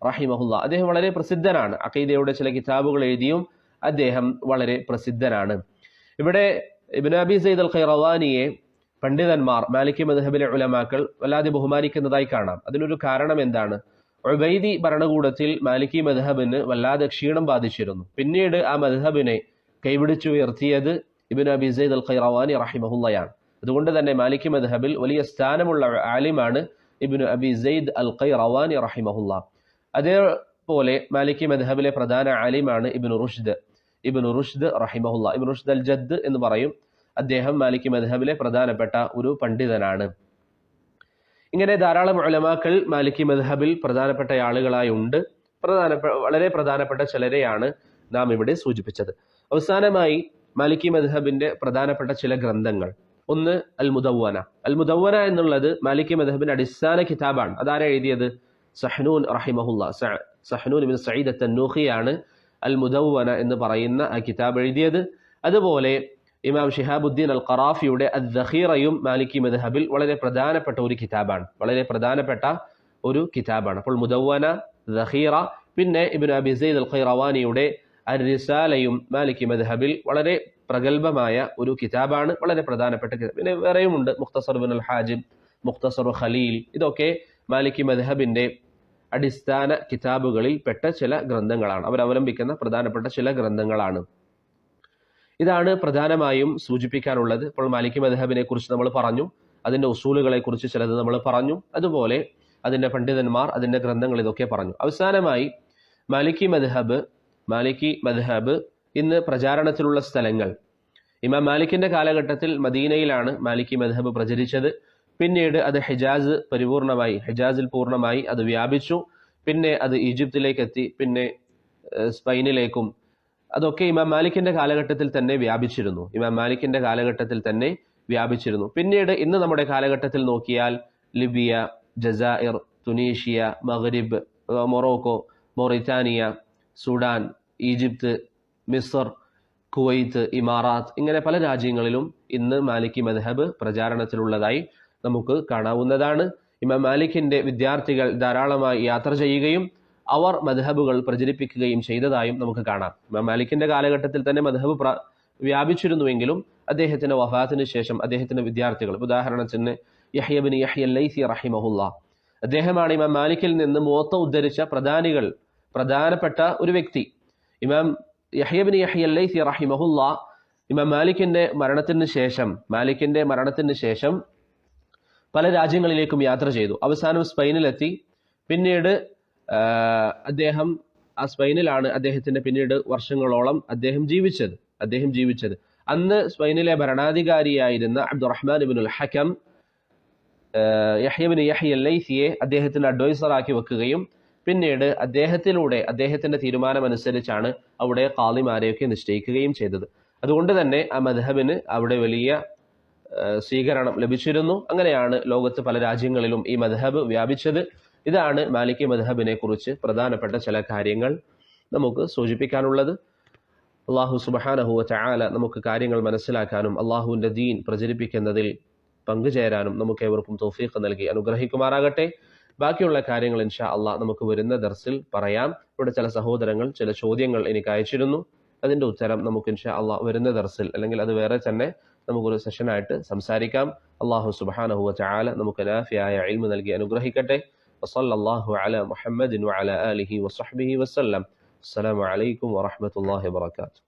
റഹിമഹുല്ല. അദ്ദേഹം വളരെ പ്രസിദ്ധനാണ്. അഖീദയുടെ ചില കിതാബുകൾ എഴുതിയും അദ്ദേഹം വളരെ പ്രസിദ്ധനാണ്. ഇവിടെ ഇബ്നു അബി സയ്ദ് അൽ ഖൈറവാനിയെ പണ്ഡിതന്മാർ, മാലിക്കി മദ്ഹബിലെ ഉലമാക്കൾ വല്ലാതെ ബഹുമാനിക്കുന്നതായി കാണാം. അതിനൊരു കാരണം എന്താണ്? ഉബൈദി ഭരണകൂടത്തിൽ മാലിക്കി മദ്ഹബിന് വല്ലാതെ ക്ഷീണം ബാധിച്ചിരുന്നു. പിന്നീട് ആ മദ്ഹബിനെ കൈപിടിച്ചുയർത്തിയത് ഇബ്നു അബി സയ്ദ് അൽ ഖൈറവാനി റഹിമഹുല്ലയാണ്. അതുകൊണ്ട് തന്നെ മാലിക്കി മദ്ഹബിൽ വലിയ സ്ഥാനമുള്ള ആലിമാണ് ഇബ്നു അബി സയ്ദ് അൽ ഖൈറവാനി റഹിമഹുല്ല. അതേപോലെ മാലിക്കി മദ്ഹബിലെ പ്രധാന ആലിമാണ് ഇബ്നു റുഷ്ദ് റഹിമഹുല്ല. ഇബ്നു റുഷ്ദ് അൽ ജദ് എന്ന് പറയും. അദ്ദേഹം മാലിക്കി മദ്ഹബിലെ പ്രധാനപ്പെട്ട ഒരു പണ്ഡിതനാണ്. ഇങ്ങനെ ധാരാളം ഉലമാക്കൾ മാലിക്കി മദ്ഹബിൽ പ്രധാനപ്പെട്ട ആളുകളായി ഉണ്ട്. വളരെ പ്രധാനപ്പെട്ട ചിലരെയാണ് നാം ഇവിടെ സൂചിപ്പിച്ചത്. അവസാനമായി മാലിക്കി മദ്ഹബിന്റെ പ്രധാനപ്പെട്ട ചില ഗ്രന്ഥങ്ങൾ. ഒന്ന് അൽ മുദവ്വന എന്നുള്ളത് മാലിക്കി മദ്ഹബിന്റെ അടിസ്ഥാന കിതാബാണ്. അതാരാ എഴുതിയത്? സഹ്നൂൻ റഹിമഹുല്ല. സഹ്നൂൻ ഇബ്നു സഈദ് അത്തന്നൂഖിയാണ് അൽ മുദവ്വന എന്ന് പറയുന്ന ആ കിതാബ് എഴുതിയത്. അതുപോലെ ഇമാം ഷിഹാബുദ്ദീൻ അൽ ഖറാഫിയുടെ അദ്ദഖീറയും മാലിക്കി മദ്ഹബിൽ വളരെ പ്രധാനപ്പെട്ട ഒരു കിതാബാണ്. അപ്പോൾ മുദവ്വന, ദഖീറ, പിന്നെ ഇബ്നു അബി സയ്ദ് അൽ ഖൈറവാനിയുടെ അർ-റിസാലയും മാലിക്കി മദ്ഹബിൽ വളരെ പ്രഗത്ഭമായ ഒരു കിതാബാണ്, വളരെ പ്രധാനപ്പെട്ട കിതാബ്. പിന്നെ വേറെയുമുണ്ട്, മുഖ്തസർ ഇബ്നുൽ ഹാജിബ്, മുഖ്തസർ ഖലീൽ. ഇതൊക്കെ മാലിക്കി മദ്ഹബിന്റെ അടിസ്ഥാന കിതാബുകളിൽ പെട്ട ചില ഗ്രന്ഥങ്ങളാണ്. അവരവലംബിക്കുന്ന പ്രധാനപ്പെട്ട ചില ഗ്രന്ഥങ്ങളാണ്. ഇതാണ് പ്രധാനമായും സൂചിപ്പിക്കാനുള്ളത്. ഇപ്പോൾ മാലിക്കി മദ്ഹബിനെ കുറിച്ച് നമ്മൾ പറഞ്ഞു, അതിന്റെ ഉസൂലുകളെ കുറിച്ച് ചിലത് നമ്മൾ പറഞ്ഞു, അതുപോലെ അതിന്റെ പണ്ഡിതന്മാർ, അതിന്റെ ഗ്രന്ഥങ്ങൾ, ഇതൊക്കെ പറഞ്ഞു. അവസാനമായി മാലിക്കി മദ്ഹബ് ഇന്ന് പ്രചാരണത്തിലുള്ള സ്ഥലങ്ങൾ. ഇമാം മാലിക്കിന്റെ കാലഘട്ടത്തിൽ മദീനയിലാണ് മാലിക്കി മദ്ഹബ് പ്രചരിച്ചത്. പിന്നീട് അത് ഹിജാസിൽ പൂർണ്ണമായി അത് വ്യാപിച്ചു. പിന്നെ അത് ഈജിപ്തിലേക്ക് എത്തി, പിന്നെ സ്പെയിനിലേക്കും. അതൊക്കെ ഇമാം മാലിക്കിന്റെ കാലഘട്ടത്തിൽ തന്നെ വ്യാപിച്ചിരുന്നു. പിന്നീട് ഇന്ന് നമ്മുടെ കാലഘട്ടത്തിൽ നോക്കിയാൽ ലിബിയ, ജസാഇർ, തുനീഷ്യ, മഗ്രിബ്, മൊറോക്കോ, മൊറിറ്റാനിയ, സുഡാൻ, ഈജിപ്ത്, മിസർ, കുവൈത്ത്, ഇമാറാത്ത്, ഇങ്ങനെ പല രാജ്യങ്ങളിലും ഇന്ന് മാലിക്കി മദ്ഹബ് പ്രചാരണത്തിലുള്ളതായി നമുക്ക് കാണാവുന്നതാണ്. ഇമാം മാലിക്കിന്റെ വിദ്യാർത്ഥികൾ ധാരാളമായി യാത്ര ചെയ്യുകയും അവർ മദ്ഹബുകൾ പ്രചരിപ്പിക്കുകയും ചെയ്തതായും നമുക്ക് കാണാം. ഇമാം മാലിക്കിന്റെ കാലഘട്ടത്തിൽ തന്നെ മദ്ഹബ് വ്യാപിച്ചിരുന്നുവെങ്കിലും അദ്ദേഹത്തിന്റെ വഫാത്തിന് ശേഷം അദ്ദേഹത്തിന്റെ വിദ്യാർത്ഥികൾ, ഉദാഹരണത്തിന് യഹ്യ ഇബ്നു യഹ്യ അൽ-ലൈസി റഹിമഹുല്ല, അദ്ദേഹമാണ് ഇമാം മാലിക്കിൽ നിന്ന് മുവത്ത ഉദ്ധരിച്ച പ്രധാനപ്പെട്ട ഒരു വ്യക്തി. ഇമാം യഹ്യ ഇബ്നു യഹ്യ അൽ-ലൈസി റഹിമഹുല്ല ഇമാം മാലിക്കിന്റെ മരണത്തിന് ശേഷം പല രാജ്യങ്ങളിലേക്കും യാത്ര ചെയ്തു. അവസാനം സ്പെയിനിലെത്തി. പിന്നീട് അദ്ദേഹം സ്പെയിനിലാണ് അദ്ദേഹത്തിന്റെ പിന്നീട് വർഷങ്ങളോളം അദ്ദേഹം ജീവിച്ചത്. അന്ന് സ്പെയിനിലെ ഭരണാധികാരിയായിരുന്ന അബ്ദുറഹ്മാൻ ഇബ്നുൽ ഹകം യഹ്യ ഇബ്നു യഹ്യ അൽ-ലൈസിയെ അദ്ദേഹത്തിന്റെ അഡ്വൈസറാക്കി വെക്കുകയും പിന്നീട് അദ്ദേഹത്തിന്റെ തീരുമാനമനുസരിച്ചാണ് അവിടെ ഖാദിമാരെയൊക്കെ നിശ്ചയിക്കുകയും ചെയ്തത്. അതുകൊണ്ട് തന്നെ ആ മദ്ഹബിന് അവിടെ വലിയ സ്വീകരണം ലഭിച്ചിരുന്നു. അങ്ങനെയാണ് ലോകത്ത് പല രാജ്യങ്ങളിലും ഈ മദ്ഹബ് വ്യാപിച്ചത്. ഇതാണ് മാലിക്കി മദ്ഹബിനെ കുറിച്ച് പ്രധാനപ്പെട്ട ചില കാര്യങ്ങൾ നമുക്ക് സൂചിപ്പിക്കാനുള്ളത്. അല്ലാഹു സുബ്ഹാനഹു വ തആല നമുക്ക് കാര്യങ്ങൾ മനസ്സിലാക്കാനും അല്ലാഹുവിന്റെ ദീൻ പ്രചരിപ്പിക്കുന്നതിൽ പങ്കുചേരാനും നമുക്ക് ഏവർക്കും തൗഫീഖ് നൽകി അനുഗ്രഹിക്കുമാറാകട്ടെ. ബാക്കിയുള്ള കാര്യങ്ങൾ ഇൻഷാ അല്ലാഹ് നമുക്ക് വരുന്ന ദർസിൽ പറയാം. ഇവിടെ ചില സഹോദരങ്ങൾ ചില ചോദ്യങ്ങൾ എനിക്ക് അയച്ചിരുന്നു. അതിന്റെ ഉത്തരം നമുക്ക് ഇൻഷാ അല്ലാഹ് വരുന്ന ദർസിൽ, അല്ലെങ്കിൽ അത് വേറെ തന്നെ നമുക്കൊരു സെഷനായിട്ട് സംസാരിക്കാം. അല്ലാഹു സുബ്ഹാനഹു വ തആല നമുക്ക് നാഫിയായ ഇൽമു നൽകി അനുഗ്രഹിക്കട്ടെ. വസല്ലല്ലാഹു അലാ മുഹമ്മദിൻ വഅലാ ആലിഹി വസഹ്ബിഹി വസല്ലം. അസ്സലാമു അലൈക്കും വറഹ്മത്തുള്ളാഹി വബറകാതുഹു.